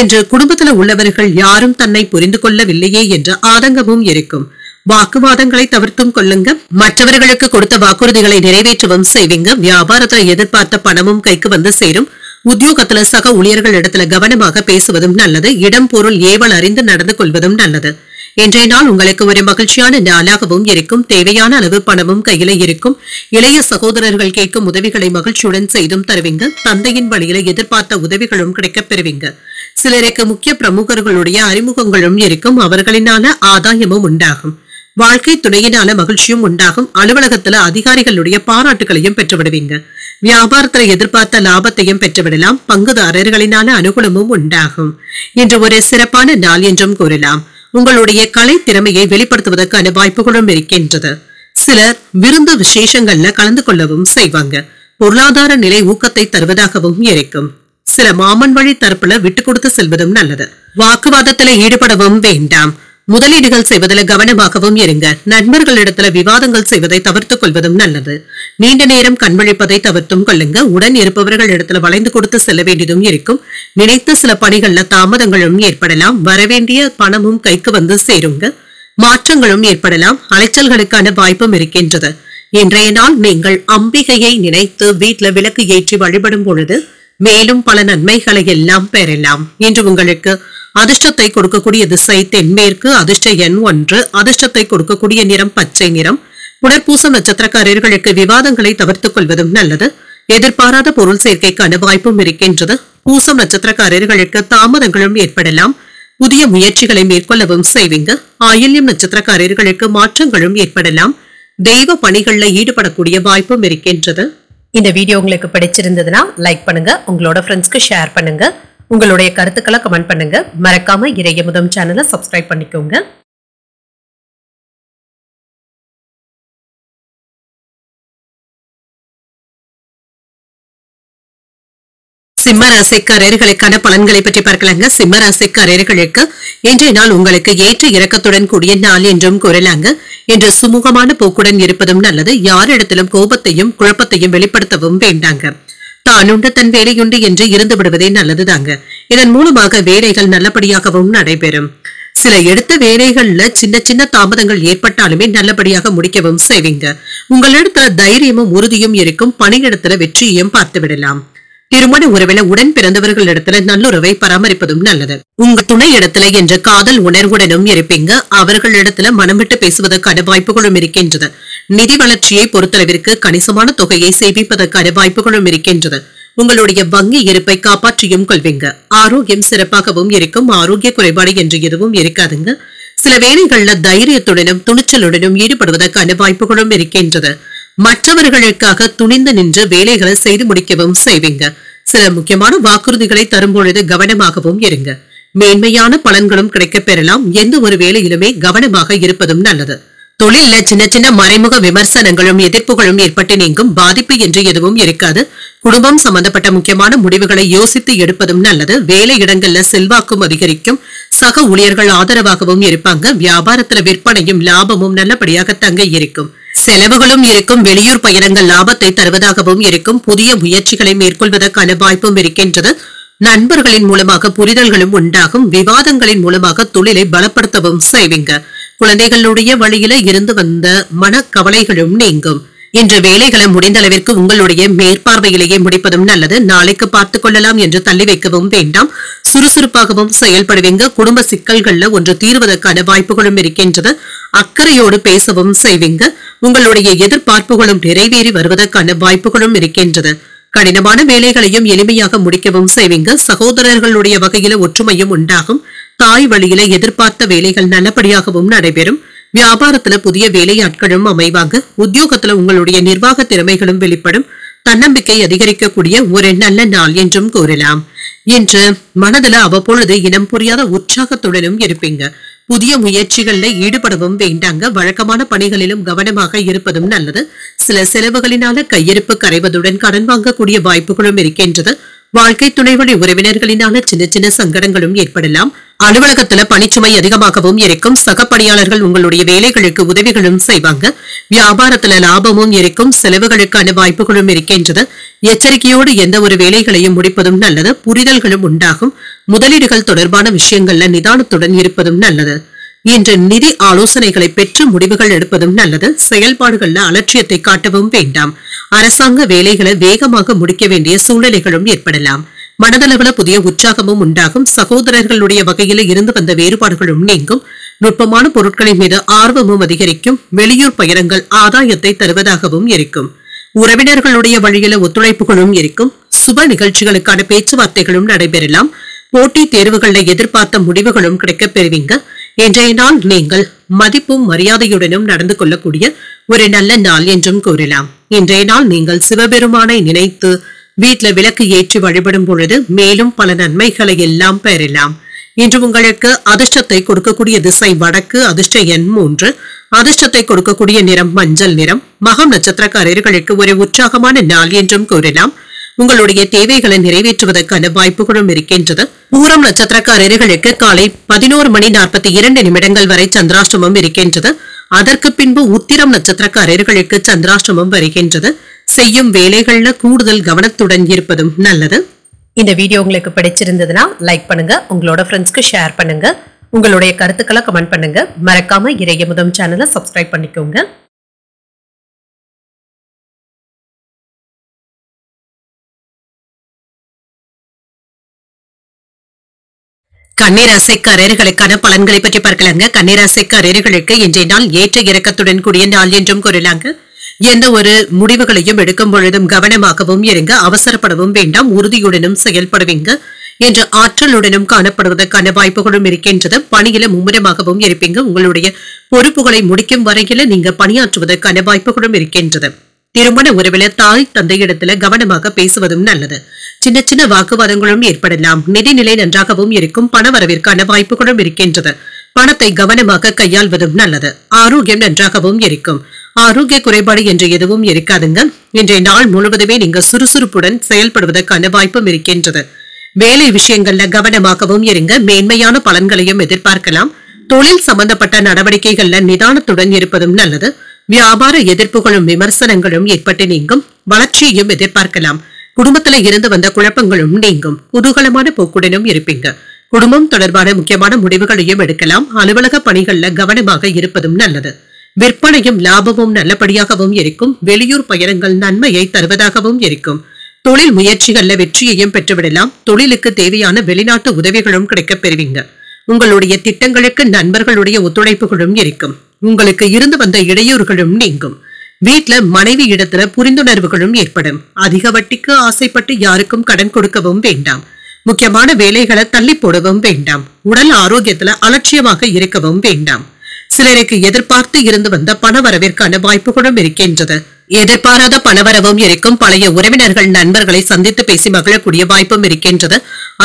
என்று குடும்பத்துல உள்ளவர்கள் யாரும் தன்னை புரிந்து கொள்ளவில்லையே என்ற ஆதங்கமும் இருக்கும். வாக்குவாதங்களை தவிர்த்தும் கொள்ளுங்க. மற்றவர்களுக்கு கொடுத்த வாக்குறுதிகளை நிறைவேற்றவும் செய்வீங்க. வியாபாரத்துல எதிர்பார்த்த பணமும் கைக்கு வந்து சேரும். உத்தியோகத்துல சக ஊழியர்கள் இடத்துல கவனமாக பேசுவதும் நல்லது. இடம் பொருள் ஏவல் அறிந்து நடந்து கொள்வதும் நல்லது. இன்றைய நாள் உங்களுக்கு ஒரு மகிழ்ச்சியான நாளாகவும் இருக்கும். தேவையான அளவு பணமும் கையில இருக்கும். இளைய சகோதரர்கள் கேட்கும் உதவிகளை மகிழ்ச்சியுடன் செய்தும் தருவீங்க. தந்தையின் வழியில எதிர்பார்த்த உதவிகளும் கிடைக்கப் பெறுவீங்க. சிலருக்கு முக்கிய பிரமுகர்களுடைய அறிமுகங்களும் இருக்கும். அவர்களினால ஆதாயமும் உண்டாகும். வாழ்க்கை துணையினால மகிழ்ச்சியும் உண்டாகும். அலுவலகத்துல அதிகாரிகளுடைய பாராட்டுகளையும் பெற்றுவிடுவீங்க. வியாபாரத்துல எதிர்பார்த்த லாபத்தையும் பெற்றுவிடலாம். பங்குதாரர்களினால அனுகூலமும் உண்டாகும். இன்று ஒரு சிறப்பான நாள் என்றும் கூறலாம். உங்களுடைய கலை திறமையை வெளிப்படுத்துவதற்கான வாய்ப்புகளும் இருக்கின்றது. சிலர் விருந்து விசேஷங்கள்ல கலந்து கொள்ளவும் செய்வாங்க. பொருளாதார நிலை ஊக்கத்தை தருவதாகவும் இருக்கும். சில மாமன் வழி தரப்புல விட்டு கொடுத்து செல்வதும் நல்லது. வாக்குவாதத்துல ஈடுபடவும் வேண்டாம். முதலீடுகள் செய்வதில் கவனமாகவும் இருங்க. நண்பர்களிடத்துல விவாதங்கள் செய்வதை தவிர்த்துக் கொள்வதும் நல்லது. நீண்ட நேரம் கண்விழிப்பதை தவிர்த்தும் கொள்ளுங்க. உடன் இருப்பவர்கள் இடத்துல வளைந்து கொடுத்து செல்ல வேண்டியதும் இருக்கும். நினைத்த சில பணிகள்ல தாமதங்களும் ஏற்படலாம். வரவேண்டிய பணமும் கைக்கு வந்து சேருங்க. மாற்றங்களும் ஏற்படலாம். அலைச்சல்களுக்கான வாய்ப்பும் இருக்கின்றது. இன்றைய நாள் நீங்கள் அம்பிகையை நினைத்து வீட்டுல விளக்கு ஏற்றி வழிபடும் பொழுது மேலும் பல நன்மைகளை எல்லாம் பெறலாம். இன்று உங்களுக்கு அதிர்ஷ்டத்தை கொடுக்கக்கூடிய திசை தென்மேற்கு. அதிர்ஷ்ட எண் 1. அதிர்ஷ்டத்தை கொடுக்கக்கூடிய நிறம் பச்சை நிறம். புனர்பூசம் நட்சத்திரக்காரர்களுக்கு விவாதங்களை தவிர்த்துக் கொள்வதும் நல்லது. எதிர்பாராத பொருள் சேர்க்கைக்கான வாய்ப்பும் இருக்கின்றது. பூசம் நட்சத்திரக்காரர்களுக்கு தாமதங்களும் ஏற்படலாம். புதிய முயற்சிகளை மேற்கொள்ளவும் செய்வீங்க. ஆயில்யம் நட்சத்திரக்காரர்களுக்கு மாற்றங்களும் ஏற்படலாம். தெய்வ பணிகள்ல ஈடுபடக்கூடிய வாய்ப்பும் இருக்கின்றது. இந்த வீடியோ உங்களுக்கு பிடிச்சிருந்ததுன்னா லைக் பண்ணுங்க. உங்களோட ஃப்ரெண்ட்ஸ்க்கு ஷேர் பண்ணுங்க. உங்களுடைய கருத்துக்களை கமெண்ட் பண்ணுங்க. மறக்காம இறையமுதம் சேனலை சப்ஸ்கிரைப் பண்ணிக்கோங்க. சிம்ம ராசிக்காரர்களுக்கான பலன்களை பற்றி பார்க்கலாங்க. சிம்ம ராசிக்காரர்களுக்கு இன்றைய நாள் உங்களுக்கு ஏற்ற இறக்கத்துடன் கூடிய நாள் என்றும் கூறலாங்க. இன்று சுமூகமான போக்குடன் இருப்பதும் நல்லது. யாரிடத்திலும் கோபத்தையும் குழப்பத்தையும் வெளிப்படுத்தவும் வேண்டாங்க. தானுண்டு தன் வேலையுண்டு என்று இருந்து விடுவதே நல்லதுதாங்க. இதன் மூலமாக வேலைகள் நல்லபடியாகவும் நடைபெறும். சில எடுத்த வேலைகள்ல சின்ன சின்ன தாமதங்கள் ஏற்பட்டாலுமே நல்லபடியாக முடிக்கவும் செய்வீங்க. உங்களிடத்துல தைரியமும் உறுதியும் இருக்கும். பணியிடத்துல வெற்றியையும் பார்த்து விடலாம். திருமண உறவில உடன் பிறந்தவர்களிடத்துல நல்லுறவை பராமரிப்பதும் நல்லது. உங்க துணை இடத்துல என்ற காதல் உணர்வுடனும் இருப்பீங்க. அவர்களிடத்துல மனம் விட்டு பேசுவதற்கான வாய்ப்புகளும் இருக்கின்றது. நிதி வளர்ச்சியை பொறுத்தளவிற்கு கணிசமான தொகையை சேமிப்பதற்கான வாய்ப்புகளும் இருக்கின்றது. உங்களுடைய வங்கி இருப்பை காப்பாற்றியும் கொள்வீங்க. ஆரோக்கியம் சிறப்பாகவும் இருக்கும். ஆரோக்கிய குறைபாடு என்று எதுவும் இருக்காதுங்க. சில வேலைகள்ல தைரியத்துடனும் துணிச்சலுடனும் ஈடுபடுவதற்கான வாய்ப்புகளும் இருக்கின்றது. மற்றவர்களுக்காக துணிந்து நின்று வேலைகளை செய்து முடிக்கவும் செய்வீங்க. சில முக்கியமான வாக்குறுதிகளை தரும் பொழுது கவனமாகவும் இருங்க. மேன்மையான பலன்களும் கிடைக்கப் பெறலாம். எந்த ஒரு வேலையிலுமே கவனமாக இருப்பதும் நல்லது. தொழில சின்ன சின்ன மறைமுக விமர்சனங்களும் எதிர்ப்புகளும் ஏற்பட்டு நீங்கும். பாதிப்பு என்று எதுவும் இருக்காது. குடும்பம் சம்பந்தப்பட்ட முக்கியமான முடிவுகளை யோசித்து எடுப்பதும் நல்லது. வேலை இடங்கள்ல செல்வாக்கும் அதிகரிக்கும். சக ஊழியர்கள் ஆதரவாகவும் இருப்பாங்க. வியாபாரத்துல விற்பனையும் லாபமும் நல்லபடியாக தங்க இருக்கும். செலவுகளும் இருக்கும். வெளியூர் பயணங்கள் லாபத்தை தருவதாகவும் இருக்கும். புதிய முயற்சிகளை மேற்கொள்வதற்கான வாய்ப்பும் இருக்கின்றது. நண்பர்களின் மூலமாக புரிதல்களும் உண்டாகும். விவாதங்களின் மூலமாக தொழிலை பலப்படுத்தவும் செய்வீங்க. குழந்தைகளுடைய வழியில இருந்து வந்த மனக்கவலைகளும் நீங்கும். இன்று வேலைகளை முடிந்த அளவிற்கு உங்களுடைய மேற்பார்வையிலேயே முடிப்பதும் நல்லது. நாளைக்கு பார்த்துக் கொள்ளலாம் என்று தள்ளி வைக்கவும் வேண்டாம். சுறுசுறுப்பாகவும் செயல்படுவீங்க. குடும்ப சிக்கல்கள்ல ஒன்று தீர்வதற்கான வாய்ப்புகளும் இருக்கின்றது. அக்கறையோடு பேசவும் செய்வீங்க. உங்களுடைய எதிர்பார்ப்புகளும் நிறைவேறி வருவதற்கான வாய்ப்புகளும் இருக்கின்றது. கடினமான வேலைகளையும் எளிமையாக முடிக்கவும் செய்வீங்க. சகோதரர்களுடைய வகையில ஒற்றுமையும் உண்டாகும். தாய் வழியில எதிர்பார்த்த வேலைகள் நல்லபடியாகவும் நடைபெறும். வியாபாரத்துல புதிய வேலையாட்களும் அமைவாங்க. உத்தியோகத்துல உங்களுடைய நிர்வாக திறமைகளும் வெளிப்படும். தன்னம்பிக்கை அதிகரிக்கக்கூடிய ஒரு நல்ல நாள் என்றும் கூறலாம். இன்று மனதுல அவ்வப்பொழுது இனம் புரியாத உற்சாகத்துடனும் இருப்பீங்க. புதிய முயற்சிகள்ல ஈடுபடவும் வேண்டாங்க. வழக்கமான பணிகளிலும் கவனமாக இருப்பதும் நல்லது. சில செலவுகளினால கையிருப்பு கரைவதுடன் கடன் வாங்கக்கூடிய வாய்ப்புகளும் இருக்கின்றது. வாழ்க்கை துணைவழி உறவினர்களினால சின்ன சின்ன சங்கடங்களும் ஏற்படலாம். அலுவலகத்துல பணிச்சுமை அதிகமாகவும் இருக்கும். சக பணியாளர்கள் உங்களுடைய வேலைகளுக்கு உதவிகளும் செய்வாங்க. வியாபாரத்துல லாபமும் இருக்கும். செலவுகளுக்கான வாய்ப்புகளும் இருக்கின்றது. எச்சரிக்கையோடு எந்த ஒரு வேலைகளையும் முடிப்பதும் நல்லது. புரிதல்களும் உண்டாகும். முதலீடுகள் தொடர்பான விஷயங்கள்ல நிதானத்துடன் இருப்பதும் நல்லது. இன்று நிதி ஆலோசனைகளை பெற்று முடிவுகள் எடுப்பதும் நல்லது. செயல்பாடுகள்ல அலட்சியத்தை காட்டவும் வேண்டாம். அரசாங்க வேலைகளை வேகமாக முடிக்க வேண்டிய சூழ்நிலைகளும் ஏற்படலாம். மனதளவுல புதிய உற்சாகமும் உண்டாகும். சகோதரர்களுடைய வகையில இருந்து வந்த வேறுபாடுகளும் நீங்கும். நுட்பமான பொருட்களின் மீது ஆர்வமும் அதிகரிக்கும். வெளியூர் பயணங்கள் ஆதாயத்தை தருவதாகவும் இருக்கும். உறவினர்களுடைய வழியில ஒத்துழைப்புகளும் இருக்கும். சுப நிகழ்ச்சிகளுக்கான பேச்சுவார்த்தைகளும் நடைபெறலாம். போட்டி தேர்வுகளில் எதிர்பார்த்த முடிவுகளும் கிடைக்கப் பெறுவீங்க. இன்றைய நாள் நீங்கள் மதிப்பும் மரியாதையுடனும் நடந்து கொள்ளக்கூடிய ஒரு நல்ல நாள் என்றும் கூறலாம். இன்றைய நாள் நீங்கள் சிவபெருமானை நினைத்து வீட்டுல விளக்கு ஏற்றி வழிபடும் பொழுது மேலும் பல நன்மைகளை எல்லாம் பெறலாம். இன்று உங்களுக்கு அதிர்ஷ்டத்தை கொடுக்கக்கூடிய திசை வடக்கு. அதிர்ஷ்ட எண் 3. அதிர்ஷ்டத்தை கொடுக்கக்கூடிய நிறம் மஞ்சள் நிறம். மகம் நட்சத்திரக்காரர்களுக்கு ஒரு உற்சாகமான நாள் என்றும் கூறலாம். உங்களுடைய தேவைகளை நிறைவேற்றுவதற்கான வாய்ப்புகளும் இருக்கின்றது. பூரம் நட்சத்திரக்காரர்களுக்கு காலை 11:42 வரை சந்திராஷ்டமம் இருக்கின்றது. அதற்கு பின்பு உத்திரம் நட்சத்திரக்காரர்களுக்கு சந்திராஷ்டமம் வருகின்றது. செய்யும் வேலைகள்ல கூடுதல் கவனத்துடன் இருப்பதும் நல்லது. இந்த வீடியோ உங்களுக்கு பிடிச்சிருந்ததுன்னா லைக் பண்ணுங்க. உங்களோட ஃப்ரெண்ட்ஸ்க்கு ஷேர் பண்ணுங்க. உங்களுடைய கருத்துக்களை கமெண்ட் பண்ணுங்க. மறக்காம இறையமுதம் சேனலை சப்ஸ்கிரைப் பண்ணிக்கோங்க. கன்னிராசிக்காரர்களுக்கான பலன்களை பற்றி பார்க்கலாங்க. கன்னிராசிக்காரர்களுக்கு இன்றைய நாள் ஏற்ற இறக்கத்துடன் கூடிய நாள் என்றும் கூறலாங்க. எந்த ஒரு முடிவுகளையும் எடுக்கும் பொழுதும் கவனமாகவும் இருங்க. அவசரப்படவும் வேண்டாம். உறுதியுடனும் செயல்படுவீங்க. என்ற ஆற்றலுடனும் காணப்படுவதற்கான வாய்ப்புகளும் இருக்கின்றது. பணியில மும்முரமாகவும் இருப்பீங்க. உங்களுடைய பொறுப்புகளை முடிக்கும் வரையில நீங்க பணியாற்றுவதற்கான வாய்ப்புகளும் இருக்கின்றது. திருமண உறவில தாய் தந்தையிடத்துல கவனமாக பேசுவதும் நல்லது. சின்ன சின்ன வாக்குவாதங்களும் ஏற்படலாம். நிதிநிலை நன்றாகவும் இருக்கும். பண வரவிற்கான வாய்ப்புகளும் இருக்கின்றது. பணத்தை கவனமாக கையாள்வதும் நல்லது. ஆரோக்கியம் நன்றாகவும் இருக்கும். ஆரோக்கிய குறைபாடு என்று எதுவும் இருக்காதுங்க. இன்றைய நாள் முழுவதுமே நீங்க சுறுசுறுப்புடன் செயல்படுவதற்கான வாய்ப்பும் இருக்கின்றது. வேலை விஷயங்கள்ல கவனமாகவும் இருங்க. மேன்மையான பலன்களையும் எதிர்பார்க்கலாம். தொழில் சம்பந்தப்பட்ட நடவடிக்கைகள்ல நிதானத்துடன் இருப்பதும் நல்லது. வியாபார எதிர்ப்புகளும் விமர்சனங்களும் ஏற்பட்டு நீங்கும். வளர்ச்சியையும் எதிர்பார்க்கலாம். குடும்பத்துல இருந்து வந்த குழப்பங்களும் நீங்கும். குதூகலமான போக்குடனும் இருப்பீங்க. குடும்பம் தொடர்பான முக்கியமான முடிவுகளையும் எடுக்கலாம். அலுவலக பணிகள்ல கவனமாக இருப்பதும் நல்லது. விற்பனையும் லாபமும் நல்லபடியாகவும் இருக்கும். வெளியூர் பயணங்கள் நன்மையை தருவதாகவும் இருக்கும். தொழில் முயற்சிகள்ல வெற்றியையும் பெற்றுவிடலாம். தொழிலுக்கு தேவையான வெளிநாட்டு உதவிகளும் கிடைக்கப் பெறுவீங்க. உங்களுடைய திட்டங்களுக்கு நண்பர்களுடைய ஒத்துழைப்புகளும் இருக்கும். உங்களுக்கு இருந்து வந்த இடையூறுகளும் நீங்கும். வீட்டுல மனைவி இடத்துல புரிந்துணர்வுகளும் ஏற்படும். அதிக வட்டிக்கு ஆசைப்பட்டு யாருக்கும் கடன் கொடுக்கவும் வேண்டாம். முக்கியமான வேலைகளை தள்ளி போடவும் வேண்டாம். உடல் ஆரோக்கியத்துல அலட்சியமாக இருக்கவும் வேண்டாம். சிலருக்கு எதிர்பார்த்து இருந்து வந்த பணவரவிற்கான வாய்ப்புகளும் இருக்கின்றது. எதிர்பாராத பணவரவும் இருக்கும். பழைய உறவினர்கள் நண்பர்களை சந்தித்து பேசி மகிழக்கூடிய வாய்ப்பும் இருக்கின்றது.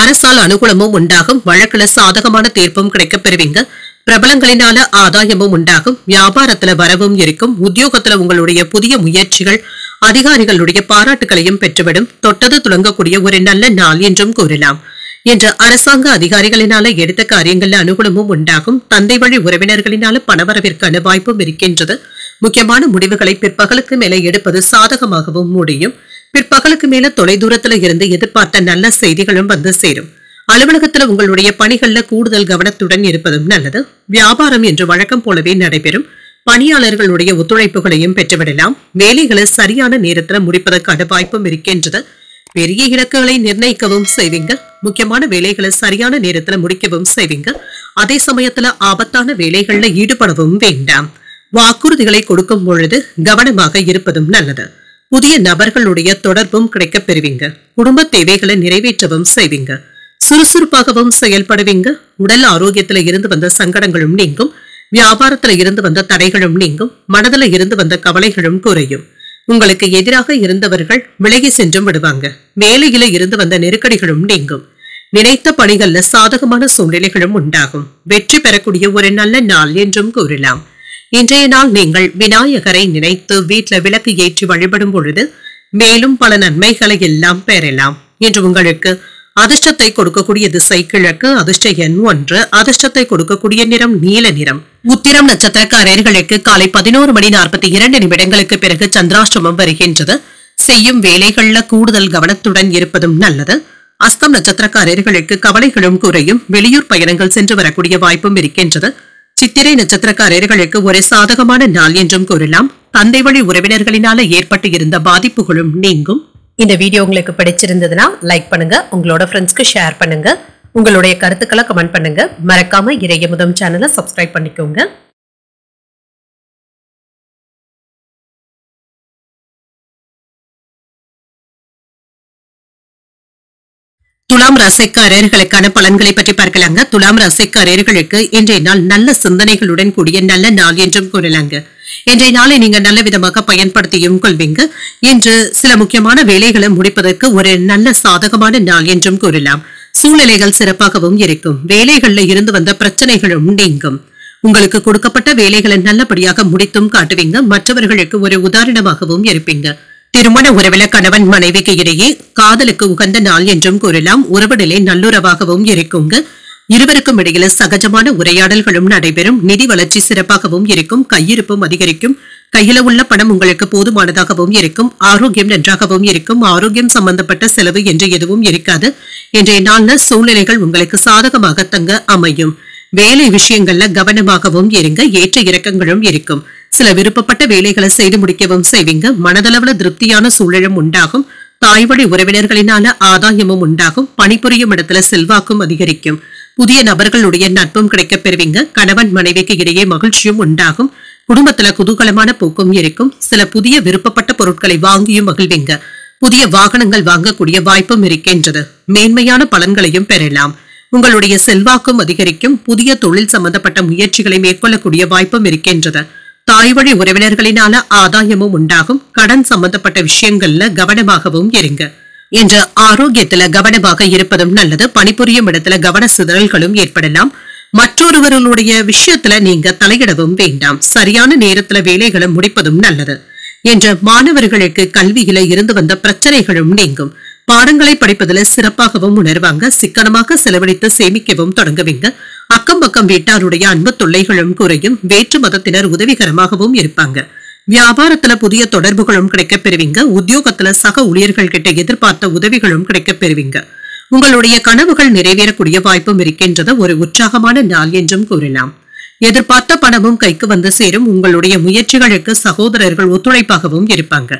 அரசால் அனுகூலமும் உண்டாகும். வழக்குல சாதகமான தீர்ப்பும் கிடைக்கப் பெறுவீங்க. பிரபலங்களினால ஆதாயமும் உண்டாகும். வியாபாரத்துல வரவும் இருக்கும். உத்தியோகத்துல உங்களுடைய புதிய முயற்சிகள் அதிகாரிகளுடைய பாராட்டுகளையும் பெற்றுவிடும். தொட்டது துளங்கக்கூடிய ஒரு நல்ல நாள் என்றும் கூறலாம். என்று அரசாங்க அதிகாரிகளினால எடுத்த காரியங்கள்ல அனுகூலமும் உண்டாகும். தந்தை வழி உறவினர்களினால பணவரவிற்கான வாய்ப்பும் இருக்கின்றது. முக்கியமான முடிவுகளை பிற்பகலுக்கு மேல எடுப்பது சாதகமாகவும் முடியும். பிற்பகலுக்கு மேல தொலைதூரத்துல இருந்து எதிர்பார்த்த நல்ல செய்திகளும் வந்து சேரும். அலுவலகத்துல உங்களுடைய பணிகள்ல கூடுதல் கவனத்துடன் இருப்பதும் நல்லது. வியாபாரம் என்று வழக்கம் போலவே நடைபெறும். பணியாளர்களுடைய ஒத்துழைப்புகளையும் பெற்றுவிடலாம். வேலைகளை சரியான நேரத்தில் முடிப்பதற்கான வாய்ப்பும் இருக்கின்றது. பெரிய இலக்குகளை நிர்ணயிக்கவும் செய்வீங்க. முக்கியமான வேலைகளை சரியான நேரத்தில் முடிக்கவும் செய்வீங்க. அதே சமயத்துல ஆபத்தான வேலைகள்ல ஈடுபடவும் வேண்டாம். வாக்குறுதிகளை கொடுக்கும் பொழுது கவனமாக இருப்பதும் நல்லது. புதிய நபர்களுடைய தொடர்பும் கிடைக்கப் பெறுவீங்க. குடும்ப தேவைகளை நிறைவேற்றவும் செய்வீங்க. சுறுசுறுப்பாகவும் செயல்படுவீங்க. உடல் ஆரோக்கியத்துல இருந்து வந்த சங்கடங்களும் நீங்கும். வியாபாரத்துல இருந்து வந்த தடைகளும் நீங்கும். மனதுல இருந்து வந்த கவலைகளும் குறையும். உங்களுக்கு எதிராக இருந்தவர்கள் விலகி சென்றும் விடுவாங்க. வேலையில இருந்து வந்த நெருக்கடிகளும் நீங்கும். நினைத்த பணிகள்ல சாதகமான சூழ்நிலைகளும் உண்டாகும். வெற்றி பெறக்கூடிய ஒரு நல்ல நாள் என்றும் கூறலாம். இன்றைய நாள் நீங்கள் விநாயகரை நினைத்து வீட்டுல விளக்கு ஏற்றி வழிபடும் பொழுது மேலும் பல நன்மைகளை எல்லாம் பெறலாம். இன்று உங்களுக்கு அதிர்ஷ்டத்தை கொடுக்கக்கூடிய திசை கிழக்கு. அதிர்ஷ்ட எண் 1. அதிர்ஷ்டத்தை கொடுக்கக்கூடிய நிறம் நீல நிறம். உத்திரம் நட்சத்திரக்காரர்களுக்கு காலை 11:42 பிறகு சந்திராஷ்டமம் வருகின்றது. செய்யும் வேலைகள்ல கூடுதல் கவனத்துடன் இருப்பதும் நல்லது. அஸ்தம் நட்சத்திரக்காரர்களுக்கு கவலைகளும் குறையும். வெளியூர் பயணங்கள் சென்று வரக்கூடிய வாய்ப்பும் இருக்கின்றது. சித்திரை நட்சத்திரக்காரர்களுக்கு ஒரு சாதகமான நாள் என்றும் கூறலாம். தந்தை வழி உறவினர்களினால ஏற்பட்டு இருந்த பாதிப்புகளும் நீங்கும். இந்த வீடியோ உங்களுக்கு பிடிச்சிருந்ததுன்னா லைக் பண்ணுங்க. உங்களோட ஃப்ரெண்ட்ஸ்க்கு ஷேர் பண்ணுங்க. உங்களுடைய கருத்துக்களை கமெண்ட் பண்ணுங்க. மறக்காம இறையமுதம் சேனலை சப்ஸ்கிரைப் பண்ணிக்கோங்க. துலாம் ராசிக்காரர்களுக்கான பலன்களை பற்றி பார்க்கலாங்க. துலாம் ராசிக்காரர்களுக்கு இன்றைய நாள் நல்ல சிந்தனைகளுடன் கூடிய நல்ல நாள் என்றும் கூறலாங்க. இன்றைய நாளை நீங்க நல்ல விதமாக பயன்படுத்தியும் கொள்வீங்க. இன்று சில முக்கியமான வேலைகளை முடிப்பதற்கு ஒரு நல்ல சாதகமான நாள் என்றும் கூறலாம். சூழ்நிலைகள் சிறப்பாகவும் இருக்கும். வேலைகள்ல இருந்து வந்த பிரச்சனைகளும் நீங்கும். உங்களுக்கு கொடுக்கப்பட்ட வேலைகளை நல்லபடியாக முடித்தும் காட்டுவீங்க. மற்றவர்களுக்கு ஒரு உதாரணமாகவும் இருப்பீங்க. திருமண உறவில கணவன் மனைவிக்கு இடையே காதலுக்கு உகந்த நாள் என்றும் கூறலாம். உறவு நிலை நல்லுறவாகவும் இருக்குங்க. இருவருக்கும் இடையில சகஜமான உரையாடல்களும் நடைபெறும். நிதி வளர்ச்சி சிறப்பாகவும் இருக்கும். கையிருப்பும் அதிகரிக்கும். கையில உள்ள பணம் உங்களுக்கு போதுமானதாகவும் இருக்கும். ஆரோக்கியம் நன்றாகவும் இருக்கும். ஆரோக்கியம் சம்பந்தப்பட்ட செலவு என்று எதுவும் இருக்காது. இன்றைய நாள்ல சூழ்நிலைகள் உங்களுக்கு சாதகமாக தங்க அமையும். வேலை விஷயங்கள்ல கவனமாகவும் இருங்க. ஏற்ற இறக்கங்களும் இருக்கும். சில விருப்பப்பட்ட வேலைகளை செய்து முடிக்கவும் செய்வீங்க. மனதளவுல திருப்தியான சூழலும் உண்டாகும். தாய்வழி உறவினர்களினால ஆதாயமும் உண்டாகும். பணிபுரியும் இடத்துல செல்வாக்கும் அதிகரிக்கும். புதிய நபர்களுடைய நட்பும் கிடைக்கப் பெறுவீங்க. கணவன் மனைவிக்கு இடையே மகிழ்ச்சியும் உண்டாகும். குடும்பத்துல குதூகலமான போக்கும் இருக்கும். சில புதிய விருப்பப்பட்ட பொருட்களை வாங்கியும் மகிழ்வீங்க. புதிய வாகனங்கள் வாங்கக்கூடிய வாய்ப்பும் இருக்கின்றது. மேன்மையான பலன்களையும் பெறலாம். உங்களுடைய செல்வாக்கும் அதிகரிக்கும். புதிய தொழில் சம்பந்தப்பட்ட முயற்சிகளை மேற்கொள்ளக்கூடிய வாய்ப்பும் இருக்கின்றது. தாய் வழி உறவினர்களினால ஆதாயமும் உண்டாகும். கடன் சம்பந்தப்பட்ட விஷயங்கள்ல கவனமாகவும் இருங்க. என்ற ஆரோக்கியத்துல கவனமாக இருப்பதும் நல்லது. பணிபுரியும் இடத்துல கவன சிதறல்களும் ஏற்படலாம். மற்றொருவர்களுடைய விஷயத்துல நீங்க தலையிடவும் வேண்டாம். சரியான நேரத்துல வேலைகளை முடிப்பதும் நல்லது. என்ற மாணவர்களுக்கு கல்வியில இருந்து வந்த பிரச்சனைகளும் நீங்கும். பாடங்களை படிப்பதில் சிறப்பாகவும் உணர்வாங்க. சிக்கனமாக செலவழித்து சேமிக்கவும் தொடங்குவீங்க. அக்கம் பக்கம் வீட்டாருடைய அன்பு தொல்லைகளும் குறையும். வேற்று மதத்தினர் உதவிகரமாகவும் இருப்பாங்க. வியாபாரத்துல புதிய தொடர்புகளும் கிடைக்கப் பெறுவீங்க. உத்தியோகத்துல சக ஊழியர்கள் கிட்ட எதிர்பார்த்த உதவிகளும் கிடைக்கப் பெறுவீங்க. உங்களுடைய கனவுகள் நிறைவேறக்கூடிய வாய்ப்பும் இருக்கின்றது. ஒரு உற்சாகமான நாள் என்றும் கூறலாம். எதிர்பார்த்த பணமும் கைக்கு வந்து சேரும். உங்களுடைய முயற்சிகளுக்கு சகோதரர்கள் ஒத்துழைப்பாகவும் இருப்பாங்க.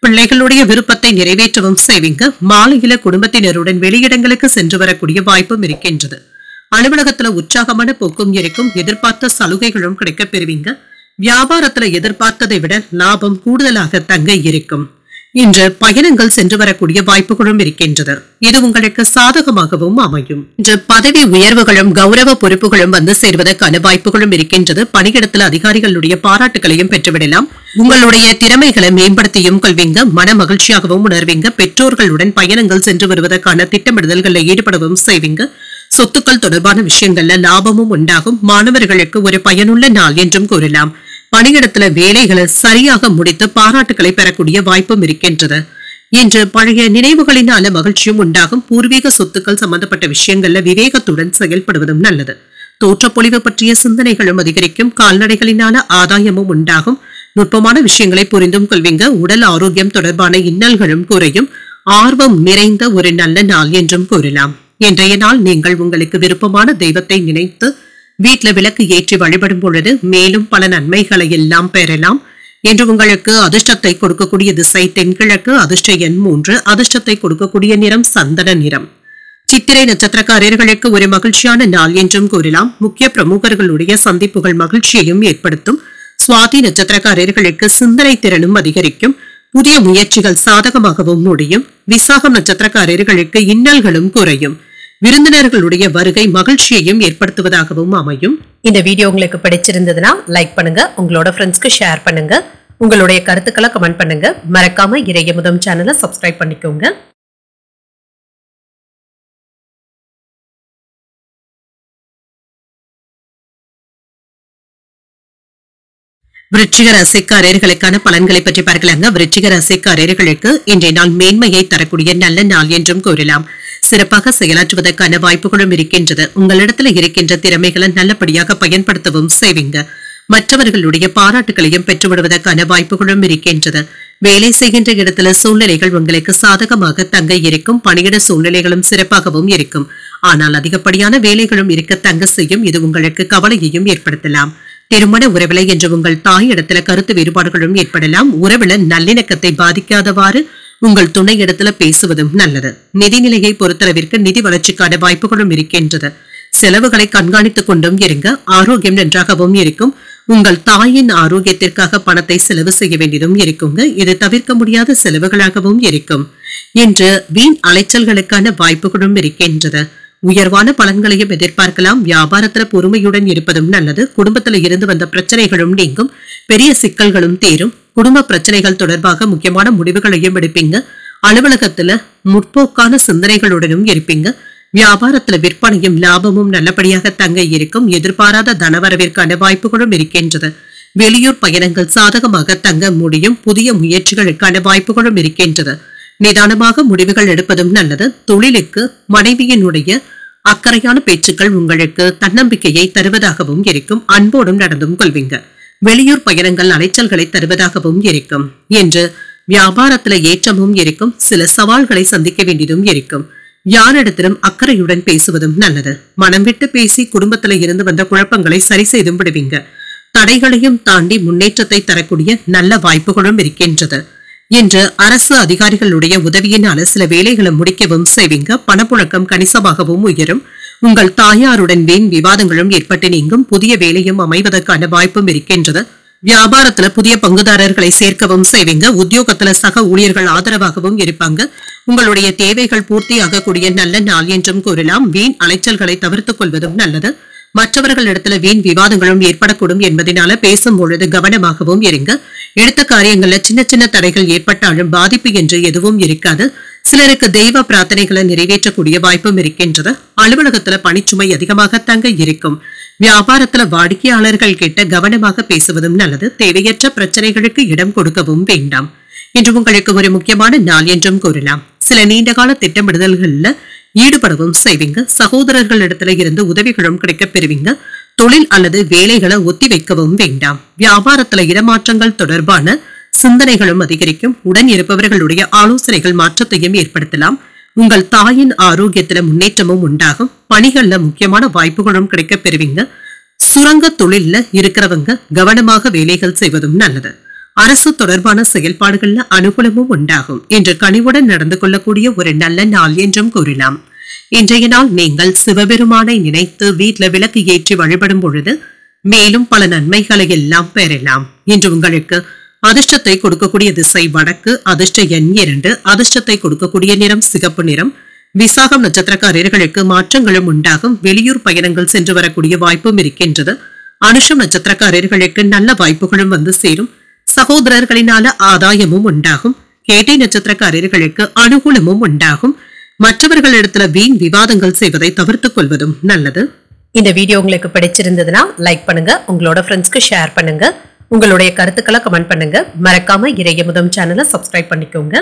பிள்ளைகளுடைய விருப்பத்தை நிறைவேற்றவும் செய்வீங்க. மாலையில குடும்பத்தினருடன் வெளியிடங்களுக்கு சென்று வரக்கூடிய வாய்ப்பும் இருக்கின்றது. அலுவலகத்துல உற்சாகமான போக்கும் இருக்கும். எதிர்பார்த்த சலுகைகளும் கிடைக்கப் பெறுவீங்க. வியாபாரத்துல எதிர்பார்த்ததை விட லாபம் கூடுதலாக தங்க இருக்கும். இன்று பயணங்கள் சென்று வரக்கூடிய வாய்ப்புகளும் இருக்கின்றது. இது உங்களுக்கு சாதகமாகவும் அமையும். இன்று பதவி உயர்வுகளும் கௌரவ பொறுப்புகளும் வந்து சேர்வதற்கான வாய்ப்புகளும் இருக்கின்றது. பணியிடத்தில் அதிகாரிகளுடைய பாராட்டுகளையும் பெற்றுவிடலாம். உங்களுடைய திறமைகளை மேம்படுத்தியும் கொள்வீங்க. மன மகிழ்ச்சியாகவும் உணர்வீங்க. பெற்றோர்களுடன் பயணங்கள் சென்று வருவதற்கான திட்டமிடுதல்களில் ஈடுபடவும் செய்வீங்க. சொத்துக்கள் தொடர்பான விஷயங்கள்ல லாபமும் உண்டாகும். மாணவர்களுக்கு ஒரு பயனுள்ள நாள் என்றும் கூறலாம். பணியிடத்துல வேலைகளை சரியாக முடித்து பாராட்டுகளை பெறக்கூடிய வாய்ப்பும் இருக்கின்றது. இன்று பழைய நினைவுகளினால மகிழ்ச்சியும் உண்டாகும். பூர்வீக சொத்துக்கள் சம்பந்தப்பட்ட விஷயங்கள்ல விவேகத்துடன் செயல்படுவதும் நல்லது. தோற்றப்பொழிவு பற்றிய சிந்தனைகளும் அதிகரிக்கும். கால்நடைகளினால ஆதாயமும் உண்டாகும். நுட்பமான விஷயங்களை புரிந்தும் கொள்வீங்க. உடல் ஆரோக்கியம் தொடர்பான இன்னல்களும் குறையும். ஆர்வம் நிறைந்த ஒரு நல்ல நாள் என்றும் கூறலாம். இன்றைய நாள் நீங்கள் உங்களுக்கு விருப்பமான தெய்வத்தை நினைத்து வீட்ல விளக்கு ஏற்றி வழிபடும் பொழுது மேலும் பல நன்மைகளை எல்லாம் பெறலாம். என்று உங்களுக்கு அதிர்ஷ்டத்தை கொடுக்கக்கூடிய திசை தென்கிழக்கு, அதிர்ஷ்ட எண் 3, அதிர்ஷ்டத்தை கொடுக்கக்கூடிய நிறம் சந்தன நிறம். சித்திரை நட்சத்திரக்காரர்களுக்கு ஒரு மகிழ்ச்சியான நாள் என்றும் கூறலாம். முக்கிய பிரமுகர்களுடைய சந்திப்புகள் மகிழ்ச்சியையும் ஏற்படுத்தும். சுவாதி நட்சத்திரக்காரர்களுக்கு சிந்தனை திறனும் அதிகரிக்கும். புதிய முயற்சிகள் சாதகமாகவும் முடியும். விசாகம் நட்சத்திரக்காரர்களுக்கு இன்னல்களும் குறையும். விருந்தினர்களுடைய வருகை மகிழ்ச்சியையும் ஏற்படுத்துவதாகவும் அமையும். இந்த வீடியோ உங்களுக்கு பிடிச்சிருந்ததுன்னா லைக் பண்ணுங்க, உங்களோட ஃப்ரெண்ட்ஸ்க்கு ஷேர் பண்ணுங்க, உங்களுடைய கருத்துக்களை கமெண்ட் பண்ணுங்க. மறக்காம இறையமுதம் சேனலை சப்ஸ்கிரைப் பண்ணிக்கோங்க. விருச்சிக ராசிக்காரர்களுக்கான பலன்களை பற்றி பார்க்கலாங்க. விருச்சிக ராசிக்காரர்களுக்கு இன்றைய நாள் மேன்மையை தரக்கூடிய நல்ல நாள் என்றும் கூறலாம். சிறப்பாக செயலாற்றுவதற்கான வாய்ப்புகளும் இருக்கின்றது. உங்களிடத்துல இருக்கின்ற திறமைகளை நல்லபடியாக பயன்படுத்தவும் செய்வீங்க. மற்றவர்களுடைய பாராட்டுகளையும் பெற்றுவிடுவதற்கான வாய்ப்புகளும் இருக்கின்றது. வேலை செய்கின்ற இடத்துல சூழ்நிலைகள் உங்களுக்கு சாதகமாக தங்க இருக்கும். பணியிட சூழ்நிலைகளும் சிறப்பாகவும் இருக்கும். ஆனால் அதிகப்படியான வேலைகளும் இருக்க தங்க செய்யும். இது உங்களுக்கு கவலையையும் ஏற்படுத்தலாம். திருமண உறவில என்று உங்கள் தாய் இடத்துல கருத்து வேறுபாடுகளும் ஏற்படலாம். உறவில நல்லிணக்கத்தை பாதிக்காதவாறு உங்கள் துணை இடத்துல பேசுவதும் நல்லது. நிதிநிலையை பொறுத்தளவிற்கு நிதி வளர்ச்சிக்கான வாய்ப்புகளும் இருக்கின்றது. செலவுகளை கண்காணித்துக் கொண்டும் இருங்க. ஆரோக்கியம் நன்றாகவும் இருக்கும். உங்கள் தாயின் ஆரோக்கியத்திற்காக பணத்தை செலவு செய்ய வேண்டியதும் இருக்குங்க. இது தவிர்க்க முடியாத செலவுகளாகவும் இருக்கும். இன்று வீண் அலைச்சல்களுக்கான வாய்ப்புகளும் இருக்கின்றது. உயர்வான பலன்களையும் எதிர்பார்க்கலாம். வியாபாரத்துல பொறுமையுடன் இருப்பதும் நல்லது. குடும்பத்துல இருந்து வந்த பிரச்சனைகளும் நீங்கும். பெரிய சிக்கல்களும் தீரும். குடும்ப பிரச்சனைகள் தொடர்பாக முக்கியமான முடிவுகளையும் எடுப்பீங்க. அலுவலகத்துல முற்போக்கான சிந்தனைகளுடனும் இருப்பீங்க. வியாபாரத்துல விற்பனையும் லாபமும் நல்லபடியாக தங்க இருக்கும். எதிர்பாராத தனவரவிற்கான வாய்ப்புகளும் இருக்கின்றது. வெளியூர் பயணங்கள் சாதகமாக தங்க முடியும். புதிய முயற்சிகளுக்கான வாய்ப்புகளும் இருக்கின்றது. நிதானமாக முடிவுகள் எடுப்பதும் நல்லது. தொழிலுக்கு மனைவியினுடைய அக்கறையான பேச்சுக்கள் உங்களுக்கு தன்னம்பிக்கையை தருவதாகவும் இருக்கும். அன்போடும் நடந்தும் கொள்வீங்க. வெளியூர் பயணங்கள் அலைச்சல்களை தருவதாகவும் இருக்கும். என்று வியாபாரத்துல ஏற்றமும் இருக்கும். சில சவால்களை சந்திக்க வேண்டியதும் இருக்கும். யாரிடத்திலும் அக்கறையுடன் பேசுவதும் நல்லது. மனம் விட்டு பேசி குடும்பத்துல இருந்து வந்த குழப்பங்களை சரி செய்தும் விடுவீங்க. தடைகளையும் தாண்டி முன்னேற்றத்தை தரக்கூடிய நல்ல வாய்ப்புகளும் இருக்கின்றது. இன்று அரசு அதிகாரிகளுடைய உதவியினால சில வேலைகளை முடிக்கவும் செய்வீங்க. பணப்புழக்கம் கணிசமாகவும் உயரும். உங்கள் தாயாருடன் வீண் விவாதங்களும் ஏற்பட்டு நீங்கும். புதிய வேலையும் அமைவதற்கான வாய்ப்பும் இருக்கின்றது. வியாபாரத்துல புதிய பங்குதாரர்களை சேர்க்கவும் செய்வீங்க. உத்தியோகத்துல சக ஊழியர்கள் ஆதரவாகவும் இருப்பாங்க. உங்களுடைய தேவைகள் பூர்த்தியாகக்கூடிய நல்ல நாள் என்றும் கூறலாம். வீண் அலைச்சல்களை தவிர்த்துக் கொள்வதும் நல்லது. மற்றவர்களிடத்துல வீண் விவாதங்களும் ஏற்படக்கூடும் என்பதனால பேசும் பொழுது கவனமாகவும் இருங்க. எடுத்த காரியங்கள்ல சின்ன சின்ன தடைகள் ஏற்பட்டாலும் பாதிப்பு என்று எதுவும் இருக்காது. சிலருக்கு தெய்வ பிரார்த்தனைகளை நிறைவேற்றக்கூடிய வாய்ப்பும் இருக்கின்றது. அலுவலகத்துல பணிச்சுமை அதிகமாக தங்க இருக்கும். வியாபாரத்துல வாடிக்கையாளர்கள் கிட்ட கவனமாக பேசுவதும் நல்லது. தேவையற்ற பிரச்சனைகளுக்கு இடம் கொடுக்கவும் வேண்டாம். இன்று உங்களுக்கு ஒரு முக்கியமான நாள் என்றும் கூறலாம். சில நீண்டகால திட்டமிடுதல்கள்ல ஈடுபடவும் செய்வீங்க. சகோதரர்களிடத்துல இருந்து உதவிகளும் கிடைக்க பெறுவீங்க. தொழில் அல்லது வேலைகளை ஒத்தி வைக்கவும் வேண்டாம். வியாபாரத்துல இடமாற்றங்கள் தொடர்பான சிந்தனைகளும் அதிகரிக்கும். உடன் இருப்பவர்களுடைய ஆலோசனைகள் மாற்றத்தையும் ஏற்படுத்தலாம். உங்கள் தாயின் ஆரோக்கியத்துல முன்னேற்றமும் உண்டாகும். பணிகள்ல முக்கியமான வாய்ப்புகளும் கிடைக்க பெறுவீங்க. சுரங்க தொழில்ல இருக்கிறவங்க கவனமாக வேலைகள் செய்வதும் நல்லது. அரசு தொடர்பான செயல்பாடுகள்ல அனுகூலமும் உண்டாகும். இன்று கனிவுடன் நடந்து கொள்ளக்கூடிய ஒரு நல்ல நாள் என்றும் கூறலாம். இன்றைய நாள் நீங்கள் சிவபெருமானை நினைத்து வீட்ல விளக்கு ஏற்றி வழிபடும் பொழுது மேலும் பல நன்மைகளை எல்லாம் பெறலாம். இன்று உங்களுக்கு அதிர்ஷ்டத்தை கொடுக்கக்கூடிய திசை வடக்கு, அதிர்ஷ்ட எண் 2, அதிர்ஷ்டத்தை கொடுக்கக்கூடிய நிறம் சிகப்பு நிறம். விசாகம் நட்சத்திரக்காரர்களுக்கு மாற்றங்களும் உண்டாகும். வெளியூர் பயணங்கள் சென்று வரக்கூடிய வாய்ப்பும் இருக்கின்றது. அனுஷம் நட்சத்திரக்காரர்களுக்கு நல்ல வாய்ப்புகளும் வந்து சேரும். சகோதரர்களினால ஆதாயமும் உண்டாகும். கேட்டை நட்சத்திரக்காரர்களுக்கு அனுகூலமும் உண்டாகும். மற்றவர்களிடத்துல வீண் விவாதங்கள் செய்வதை தவிர்த்துக் கொள்வதும் நல்லது. இந்த வீடியோ உங்களுக்கு பிடிச்சிருந்ததுன்னா லைக் பண்ணுங்க, உங்களோட ஃப்ரெண்ட்ஸ்க்கு ஷேர் பண்ணுங்க, உங்களுடைய கருத்துக்களை கமெண்ட் பண்ணுங்க. மறக்காம இறையமுதம் சேனலை சப்ஸ்கிரைப் பண்ணிக்கோங்க.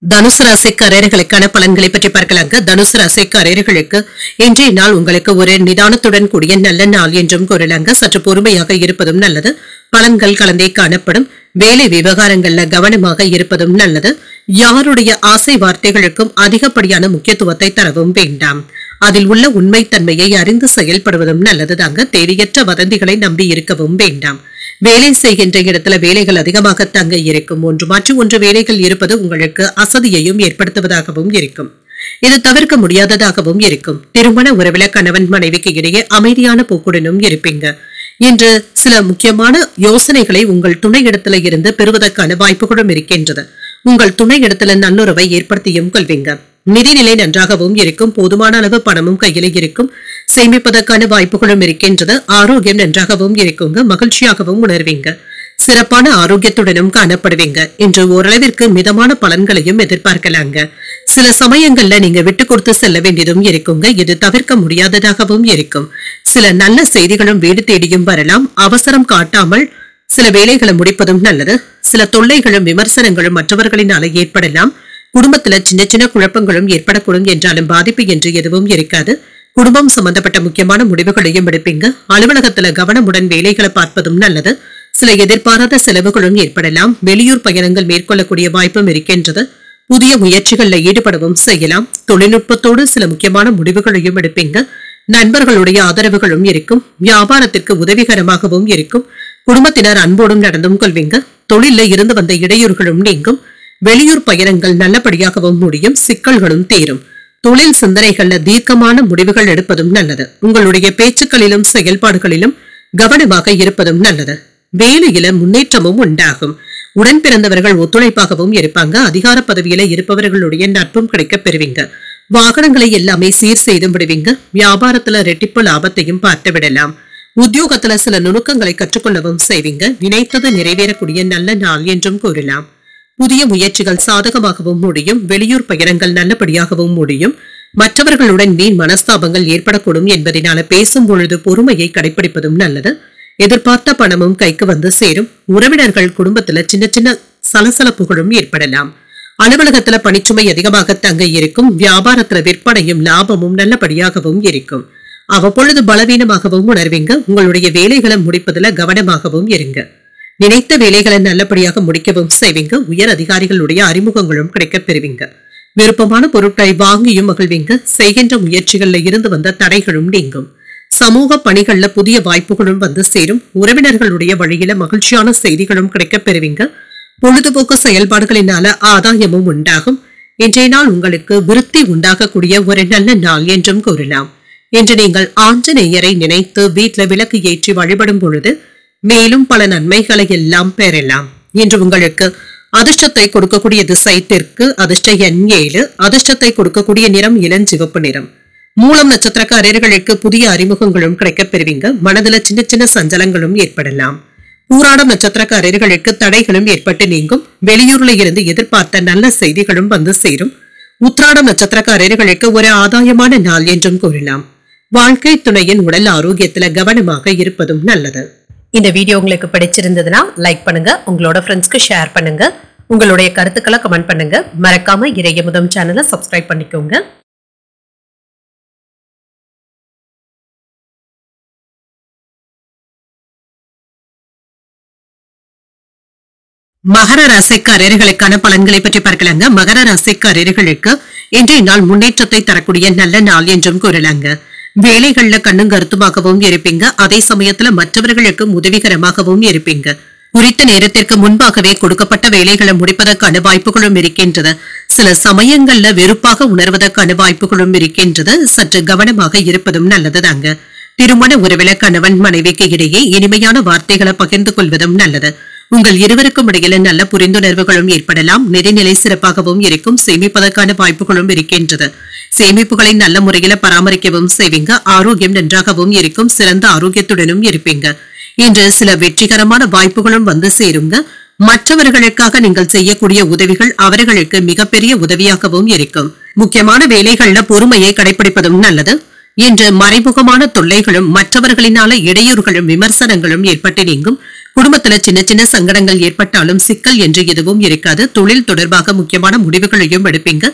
தனுசு ராசிக்காரர்களுக்கான பலன்களை பற்றி பார்க்கலாங்க. தனுசு ராசிக்காரர்களுக்கு இன்றைய நாள் உங்களுக்கு ஒரு நிதானத்துடன் கூடிய நல்ல நாள் என்றும் கூறலாங்க. சற்று பொறுமையாக இருப்பதும் நல்லது. பலன்கள் கலந்தே காணப்படும். வேலை விவகாரங்கள்ல கவனமாக இருப்பதும் நல்லது. யாருடைய ஆசை வார்த்தைகளுக்கும் அதிகப்படியான முக்கியத்துவத்தை தரவும் வேண்டாம். அதில் உள்ள உண்மைத்தன்மையை அறிந்து செயல்படுவதும் நல்லதுதாங்க. தேவையற்ற வதந்திகளை நம்பி இருக்கவும் வேண்டாம். வேலை செய்கின்ற இடத்துல வேலைகள் அதிகமாக தங்க இருக்கும். ஒன்று மாற்றி ஒன்று வேலைகள் இருப்பது உங்களுக்கு அசதியையும் ஏற்படுத்துவதாகவும் இருக்கும். இது தவிர்க்க முடியாததாகவும் இருக்கும். திருமண உறவில கணவன் மனைவிக்கு இடையே அமைதியான போக்குடனும் இருப்பீங்க. இன்று சில முக்கியமான யோசனைகளை உங்கள் துணை இடத்துல இருந்து பெறுவதற்கான வாய்ப்புகளும் இருக்கின்றது. உங்கள் துணை இடத்துல நல்லுறவை ஏற்படுத்தியும் கொள்வீங்க. நிதிநிலை நன்றாகவும் இருக்கும். போதுமான அளவு பணமும் கையில இருக்கும். சேமிப்பதற்கான வாய்ப்புகளும் இருக்கின்றது. ஆரோக்கியம் நன்றாகவும் இருக்குங்க. மகிழ்ச்சியாகவும் உணர்வீங்க. சிறப்பான ஆரோக்கியத்துடனும் காணப்படுவீங்க. இன்று ஓரளவிற்கு மிதமான பலன்களையும் எதிர்பார்க்கலாங்க. சில சமயங்கள்ல நீங்க விட்டு கொடுத்து செல்ல வேண்டியதும் இருக்குங்க. இது தவிர்க்க முடியாததாகவும் இருக்கும். சில நல்ல செய்திகளும் வீடு தேடியும் வரலாம். அவசரம் காட்டாமல் சில வேலைகளை முடிப்பதும் நல்லது. சில தொல்லைகளும் விமர்சனங்களும் மற்றவர்களினால ஏற்படலாம். குடும்பத்துல சின்ன சின்ன குழப்பங்களும் ஏற்படக்கூடும் என்றாலும் பாதிப்பு என்று எதுவும் இருக்காது. குடும்பம் சம்பந்தப்பட்ட முக்கியமான முடிவுகளையும் எடுப்பீங்க. அலுவலகத்துல கவனமுடன் வேலைகளை பார்ப்பதும் நல்லது. சில எதிர்பாராத செலவுகளும் ஏற்படலாம். வெளியூர் பயணங்கள் மேற்கொள்ளக்கூடிய வாய்ப்பும் இருக்கின்றது. புதிய முயற்சிகள்ல ஈடுபடவும் செய்யலாம். தொழில்நுட்பத்தோடு சில முக்கியமான முடிவுகளையும் எடுப்பீங்க. நண்பர்களுடைய ஆதரவுகளும் இருக்கும். வியாபாரத்திற்கு உதவிகரமாகவும் இருக்கும். குடும்பத்தினர் அன்போடும் நடந்தும் கொள்வீங்க. தொழில இருந்து வந்த இடையூறுகளும் நீங்கும். வெளியூர் பயணங்கள் நல்லபடியாகவும் முடியும். சிக்கல்களும் தீரும். தொழில் சிந்தனைகள்ல தீர்க்கமான முடிவுகள் எடுப்பதும் நல்லது. உங்களுடைய பேச்சுக்களிலும் செயல்பாடுகளிலும் கவனமாக இருப்பதும் நல்லது. வேலையில முன்னேற்றமும் உண்டாகும். உடன் பிறந்தவர்கள் ஒத்துழைப்பாகவும் இருப்பாங்க. அதிகார பதவியில இருப்பவர்களுடைய நட்பும் கிடைக்க பெறுவீங்க. வாகனங்களை எல்லாமே சீர் செய்து விடுவீங்க. வியாபாரத்துல ரெட்டிப்பு லாபத்தையும் பார்த்து விடலாம். உத்தியோகத்துல சில நுணுக்கங்களை கற்றுக்கொள்ளவும் செய்வீங்க. நினைத்தது நிறைவேறக்கூடிய நல்ல நாள் என்றும் கூறலாம். புதிய முயற்சிகள் சாதகமாகவும் முடியும். வெளியூர் பயணங்கள் நல்லபடியாகவும் முடியும். மற்றவர்களுடன் வீண் மனஸ்தாபங்கள் ஏற்படக்கூடும் என்பதனால பேசும் பொழுது பொறுமையை கடைபிடிப்பதும் நல்லது. எதிர்பார்த்த பணமும் கைக்கு வந்து சேரும். உறவினர்கள் குடும்பத்துல சின்ன சின்ன சலசலப்புகளும் ஏற்படலாம். அலுவலகத்துல பணிச்சுமை அதிகமாக தங்க இருக்கும். வியாபாரத்துல விற்பனையும் லாபமும் நல்லபடியாகவும் இருக்கும். அவ்வப்பொழுது பலவீனமாகவும் உணர்வீங்க. உங்களுடைய வேலைகளை முடிப்பதுல கவனமாகவும் இருங்க. நினைத்த வேலைகளை நல்லபடியாக முடிக்கவும் செய்வீங்க. உயர் அதிகாரிகளுடைய அறிமுகங்களும் கிடைக்கப் பெறுவீங்க. விருப்பமான பொருட்களை வாங்கியும் மகிழ்வீங்க. செய்கின்ற முயற்சிகள்ல இருந்து வந்த தடைகளும் நீங்கும். சமூக பணிகள்ல புதிய வாய்ப்புகளும் வந்து சேரும். உறவினர்களுடைய வழியில மகிழ்ச்சியான செய்திகளும் கிடைக்கப் பெறுவீங்க. பொழுதுபோக்கு செயல்பாடுகளினால ஆதாயமும் உண்டாகும். இன்றைய நாள் உங்களுக்கு விருத்தி உண்டாகக்கூடிய ஒரு நல்ல நாள் என்றும் கூறலாம். இன்று நீங்கள் ஆஞ்சநேயரை நினைத்து வீட்டுல விளக்கு ஏற்றி வழிபடும் பொழுது மேலும் பல நன்மைகளை எல்லாம் பெறலாம். இன்று உங்களுக்கு அதிர்ஷ்டத்தை கொடுக்கக்கூடிய திசை தெற்கு. அதிர்ஷ்ட எண் 7. அதிர்ஷ்டத்தை கொடுக்கக்கூடிய நிறம் இளஞ்சிவப்பு நிறம். மூலம் நட்சத்திரக்காரர்களுக்கு புதிய அறிமுகங்களும் கிடைக்கப் பெறுவீங்க. மனதுல சின்ன சின்ன சஞ்சலங்களும் ஏற்படலாம். பூராடம் நட்சத்திரக்காரர்களுக்கு தடைகளும் ஏற்பட்டு நீங்கும். வெளியூர்ல இருந்து எதிர்பார்த்த நல்ல செய்திகளும் வந்து சேரும். உத்திராடம் நட்சத்திரக்காரர்களுக்கு ஒரு ஆதாயமான நாள் என்றும் கூறலாம். வாழ்க்கை துணையின் உடல் ஆரோக்கியத்துல கவனமாக இருப்பதும் நல்லது. இந்த வீடியோ உங்களுக்கு பிடிச்சிருந்ததுன்னா லைக் பண்ணுங்க. உங்களோட ஃப்ரெண்ட்ஸ்க்கு ஷேர் பண்ணுங்க. உங்களுடைய கருத்துக்களை கமெண்ட் பண்ணுங்க. மறக்காம இறையமுதம் சேனலை சப்ஸ்கிரைப் பண்ணிக்கோங்க. மகர ராசிக்காரர்களுக்கான பலன்களை பற்றி பார்க்கலாங்க. மகர ராசிக்காரர்களுக்கு இன்றைய நாள் முன்னேற்றத்தை தரக்கூடிய நல்ல நாள் என்றும் கூறலாங்க. வேலைகள்ல கண்ணும் கருத்துமாகவும் இருப்பீங்க. அதே சமயத்துல மற்றவர்களுக்கு உதவிகரமாகவும் இருப்பீங்க. குறித்த நேரத்திற்கு முன்பாகவே கொடுக்கப்பட்ட வேலைகளை முடிப்பதற்கான வாய்ப்புகளும் இருக்கின்றது. சில சமயங்கள்ல வெறுப்பாக உணர்வதற்கான வாய்ப்புகளும் இருக்கின்றது. சற்று கவனமாக இருப்பதும் நல்லதுதாங்க. திருமண உறவில கணவன் மனைவிக்கு இடையே இனிமையான வார்த்தைகளை பகிர்ந்து கொள்வதும் நல்லது. உங்கள் இருவருக்கும் இடையில நல்ல புரிந்துணர்வுகளும் ஏற்படலாம். நிதிநிலை சிறப்பாகவும் இருக்கும். சேமிப்பதற்கான வாய்ப்புகளும் இருக்கின்றது. சேமிப்புகளை நல்ல முறையில பராமரிக்கவும் செய்வீங்க. ஆரோக்கியம் நன்றாகவும் இருக்கும். சிறந்த ஆரோக்கியத்துடனும் இருப்பீங்க. இன்று சில வெற்றிகரமான வாய்ப்புகளும் வந்து சேருங்க. மற்றவர்களுக்காக நீங்கள் செய்யக்கூடிய உதவிகள் அவர்களுக்கு மிகப்பெரிய உதவியாகவும் இருக்கும். முக்கியமான வேலைகள்ல பொறுமையை கடைபிடிப்பதும் நல்லது. இன்று மறைமுகமான தொல்லைகளும் மற்றவர்களினால இடையூறுகளும் விமர்சனங்களும் ஏற்பட்டு நீங்கும். குடும்பத்துல சின்ன சின்ன சங்கடங்கள் ஏற்பட்டாலும் சிக்கல் என்று எதுவும் இருக்காது. தொழில் தொடர்பாக முக்கியமான முடிவுகளையும் எடுப்பீங்க.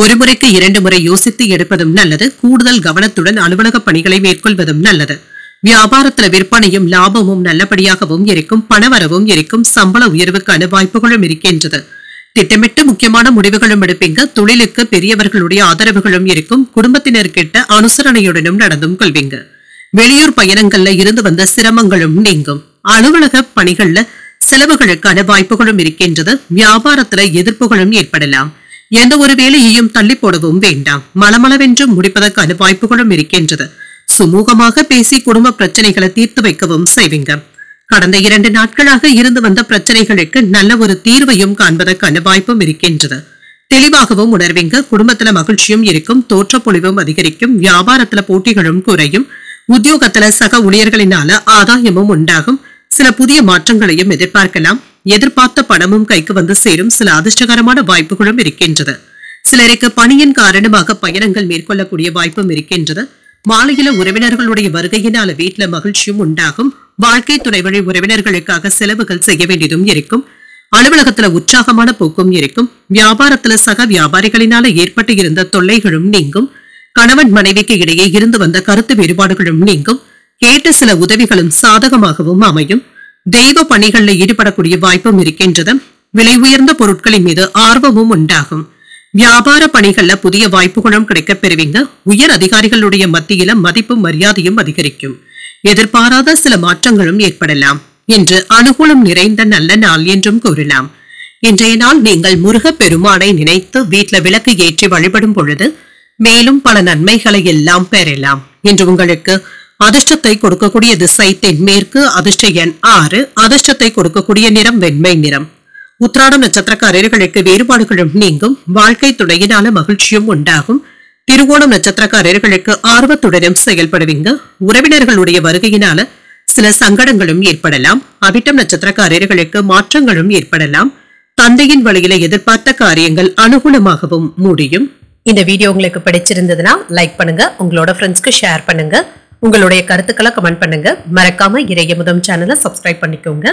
ஒரு முறைக்கு 2 முறை யோசித்து எடுப்பதும் நல்லது. கூடுதல் கவனத்துடன் அலுவலக பணிகளை மேற்கொள்வதும் நல்லது. வியாபாரத்துல விற்பனையும் லாபமும் நல்லபடியாகவும் இருக்கும். பணவரவும் இருக்கும். சம்பள உயர்வுக்கான வாய்ப்புகளும் இருக்கின்றது. திட்டமிட்டு முக்கியமான முடிவுகளும் எடுப்பீங்க. தொழிலுக்கு பெரியவர்களுடைய ஆதரவுகளும் இருக்கும். குடும்பத்தினர்கிட்ட அனுசரணையுடனும் நடந்தும் கொள்வீங்க. வெளியூர் பயணங்கள்ல இருந்து வந்த சிரமங்களும் நீங்கும். அலுவலக பணிகள்ல செலவுகளுக்கான வாய்ப்புகளும் இருக்கின்றது. வியாபாரத்துல எதிர்ப்புகளும் ஏற்படலாம். எந்த ஒரு வேலையையும் தள்ளி போடவும் வேண்டாம். மளமளவென்று முடிப்பதற்கான வாய்ப்புகளும் இருக்கின்றது. சுமூகமாக பேசி குடும்ப பிரச்சனைகளை தீர்த்து வைக்கவும் செய்வீங்க. கடந்த 2 நாட்களாக இருந்து வந்த பிரச்சனைகளுக்கு நல்ல ஒரு தீர்வையும் காண்பதற்கான வாய்ப்பும் இருக்கின்றது. தெளிவாகவும் உணர்வீங்க. குடும்பத்துல மகிழ்ச்சியும் இருக்கும். தோற்றப்பொழிவும் அதிகரிக்கும். வியாபாரத்துல போட்டிகளும் குறையும். உத்தியோகத்துல சக ஊழியர்களினால ஆதாயமும் உண்டாகும். சில புதிய மாற்றங்களையும் எதிர்பார்க்கலாம். எதிர்பார்த்த பணமும் கைக்கு வந்து சேரும். சில அதிர்ஷ்டகரமான வாய்ப்புகளும் இருக்கின்றது. சிலருக்கு பணியின் காரணமாக பயணங்கள் மேற்கொள்ளக்கூடிய வாய்ப்பும் இருக்கின்றது. மாலையில உறவினர்களுடைய வருகையினால வீட்டுல மகிழ்ச்சியும் உண்டாகும். வாழ்க்கை துணை வழி உறவினர்களுக்காக செலவுகள் செய்ய வேண்டியதும் இருக்கும். அலுவலகத்துல உற்சாகமான போக்கும் இருக்கும். வியாபாரத்துல சக வியாபாரிகளினால ஏற்பட்டு இருந்த தொல்லைகளும் நீங்கும். கணவன் மனைவிக்கு இடையே இருந்து வந்த கருத்து வேறுபாடுகளும் நீங்கும். கேட்ட சில உதவிகளும் சாதகமாகவும் அமையும். தெய்வ பணிகளில் ஈடுபடக்கூடிய வாய்ப்பும் இருக்கின்றது. விலை உயர்ந்த பொருட்களின் மீது ஆர்வமும் உண்டாகும். வியாபார பணிகள்ல புதிய வாய்ப்புகளும் கிடைக்கப் பெறுவீங்க. உயர் அதிகாரிகளுடைய மத்தியில மதிப்பும் மரியாதையும் அதிகரிக்கும். எதிர்பாராத சில மாற்றங்களும் ஏற்படலாம். என்று அனுகூலம் நிறைந்த நல்ல நாள் என்றும் கூறலாம். இன்றைய நாள் நீங்கள் முருக பெருமானை நினைத்து வீட்டுல விளக்கு ஏற்றி வழிபடும் பொழுது மேலும் பல நன்மைகளை எல்லாம் பெறலாம். இன்று உங்களுக்கு அதிர்ஷ்டத்தை கொடுக்கக்கூடிய திசை தென்மேற்கு. அதிர்ஷ்ட எண் 6. அதிர்ஷ்டத்தை கொடுக்கக்கூடிய நிறம் வெண்மை நிறம். உத்திராடம் நட்சத்திரக்காரர்களுக்கு வேறுபாடுகளும் நீங்கும். வாழ்க்கை துணையினால மகிழ்ச்சியும் உண்டாகும். திருவோணம் நட்சத்திரக்காரர்களுக்கு ஆர்வத்துடனும் செயல்படுவீங்க. உறவினர்களுடைய வருகையினால சில சங்கடங்களும் ஏற்படலாம். அவிட்டம் நட்சத்திரக்காரர்களுக்கு மாற்றங்களும் ஏற்படலாம். தந்தையின் வழியில எதிர்பார்த்த காரியங்கள் அனுகூலமாகவும் முடியும். இந்த வீடியோ உங்களுக்கு பிடிச்சிருந்ததுன்னா லைக் பண்ணுங்க. உங்களோட ஃப்ரெண்ட்ஸ்க்கு ஷேர் பண்ணுங்க. உங்களுடைய கருத்துக்களை கமெண்ட் பண்ணுங்க. மறக்காம இறையமுதம் சேனலை சப்ஸ்கிரைப் பண்ணிக்கோங்க.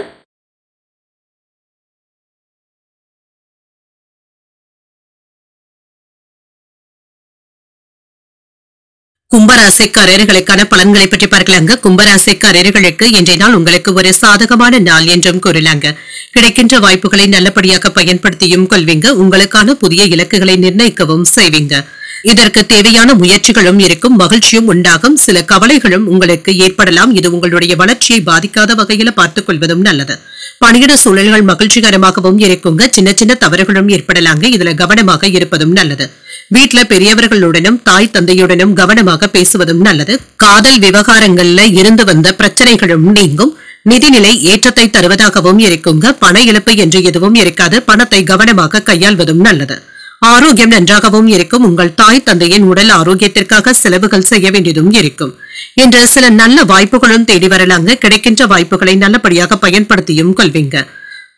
கும்பராசிக்காரர்களுக்கான பலன்களை பற்றி பார்க்கலாங்க. கும்பராசிக்காரர்களுக்கு இன்றைய நாள் உங்களுக்கு ஒரு சாதகமான நாள் என்றும் கூறலாங்க. கிடைக்கின்ற வாய்ப்புகளை நல்லபடியாக பயன்படுத்தியும் கொள்வீங்க. உங்களுக்கான புதிய இலக்குகளை நிர்ணயிக்கவும் செய்வீங்க. இதற்கு தேவையான முயற்சிகளும் இருக்கும். மகிழ்ச்சியும் உண்டாகும். சில கவலைகளும் உங்களுக்கு ஏற்படலாம். இது உங்களுடைய வளர்ச்சியை பாதிக்காத வகையில பார்த்துக் கொள்வதும் நல்லது. பணியிட சூழல்கள் மகிழ்ச்சிகரமாகவும் இருக்குங்க. சின்ன சின்ன தவறுகளும் ஏற்படலாங்க. இதுல கவனமாக இருப்பதும் நல்லது. வீட்டுல பெரியவர்களுடனும் தாய் தந்தையுடனும் கவனமாக பேசுவதும் நல்லது. காதல் விவகாரங்கள்ல இருந்து வந்த பிரச்சனைகளும் நீங்கும். நிதிநிலை ஏற்றத்தை தருவதாகவும் இருக்குங்க. பண இழப்பு என்று எதுவும் இருக்காது. பணத்தை கவனமாக கையாள்வதும் நல்லது. ஆரோக்கியம் நன்றாகவும் இருக்கும். உங்கள் தாய் தந்தையின் உடல் ஆரோக்கியத்திற்காக செலவுகள் செய்ய வேண்டியதும் இருக்கும். இன்று சில நல்ல வாய்ப்புகளும் தேடி வரலாங்க. கிடைக்கின்ற வாய்ப்புகளை நல்லபடியாக பயன்படுத்தியும் கொள்வீங்க.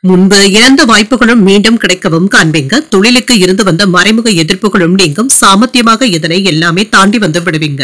முன்பு இழந்த வாய்ப்புகளும் மீண்டும் கிடைக்கவும் காண்பீங்க. தொழிலுக்கு இருந்து வந்த மறைமுக எதிர்ப்புகளும் நீங்கும். சாமர்த்தியமாக இதனை எல்லாமே தாண்டி வந்து விடுவீங்க.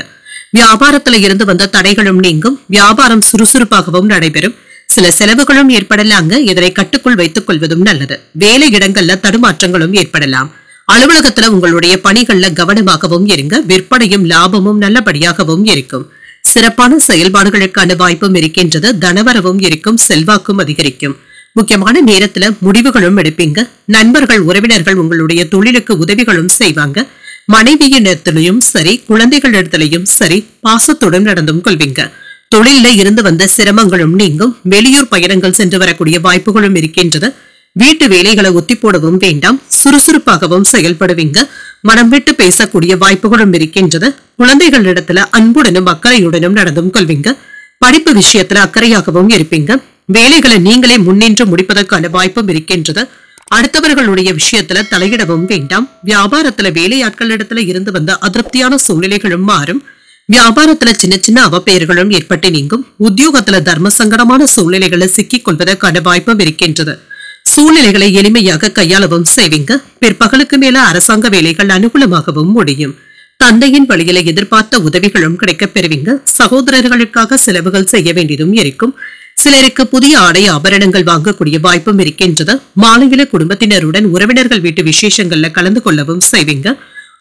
வியாபாரத்துல இருந்து வந்த தடைகளும் நீங்கும். வியாபாரம் சுறுசுறுப்பாகவும் நடைபெறும். சில செலவுகளும் ஏற்படலாங்க. இதனை கட்டுக்குள் வைத்துக் கொள்வதும் நல்லது. வேலை இடங்கள்ல தடுமாற்றங்களும் ஏற்படலாம். அலுவலகத்துல உங்களுடைய பணிகள்ல கவனமாகவும் இருங்க. விற்பனையும் லாபமும் நல்லபடியாகவும் இருக்கும். சிறப்பான செயல்பாடுகளுக்கான வாய்ப்பும் இருக்கின்றது. தனவரவும் இருக்கும். செல்வாக்கும் அதிகரிக்கும். முக்கியமான நேரத்துல முடிவுகளும் எடுப்பீங்க. நண்பர்கள் உறவினர்கள் உங்களுடைய தொழிலுக்கு உதவிகளும் செய்வாங்க. மனைவியிடத்திலையும் சரி குழந்தைகளிடத்திலையும் சரி பாசத்துடன் நடந்தும் கொள்வீங்க. தொழில இருந்து வந்த சிரமங்களும் நீங்கும். வெளியூர் பயணங்கள் சென்று வரக்கூடிய வாய்ப்புகளும் இருக்கின்றது. வீட்டு வேலைகளை ஒத்தி போடவும் வேண்டாம். சுறுசுறுப்பாகவும் செயல்படுவீங்க. மனம் விட்டு பேசக்கூடிய வாய்ப்புகளும் இருக்கின்றது. குழந்தைகளிடத்துல அன்புடனும் அக்கறையுடனும் நடந்தும் கொள்வீங்க. படிப்பு விஷயத்துல அக்கறையாகவும் இருப்பீங்க. வேலைகளை நீங்களே முன்னின்று முடிப்பதற்கான வாய்ப்பும் இருக்கின்றது. அடுத்தவர்களுடைய விஷயத்துல தலையிடவும் வேண்டாம். வியாபாரத்துல வேலையாட்களிடத்துல இருந்து வந்த அதிருப்தியான சூழ்நிலைகளும் மாறும். வியாபாரத்துல சின்ன சின்ன அவப்பெயர்களும் ஏற்பட்டு நீங்கும். உத்தியோகத்துல தர்ம சங்கடமான சூழ்நிலைகளை சிக்கிக் கொள்வதற்கான வாய்ப்பும் இருக்கின்றது. சூழ்நிலைகளை எளிமையாக கையாளவும் செய்வீங்க. பிற்பகலுக்கு மேல அரசாங்க வேலைகள் அனுகூலமாகவும் முடியும். தந்தையின் வழியில எதிர்பார்த்த உதவிகளும் கிடைக்கப் பெறுவீங்க. சகோதரர்களுக்காக செலவுகள் செய்ய வேண்டியதும் இருக்கும். சிலருக்கு புதிய ஆடை ஆபரணங்கள் வாங்கக்கூடிய வாய்ப்பும் இருக்கின்றது. மாலையில குடும்பத்தினருடன் உறவினர்கள் வீட்டு விசேஷங்கள்ல கலந்து கொள்ளவும் செய்வீங்க.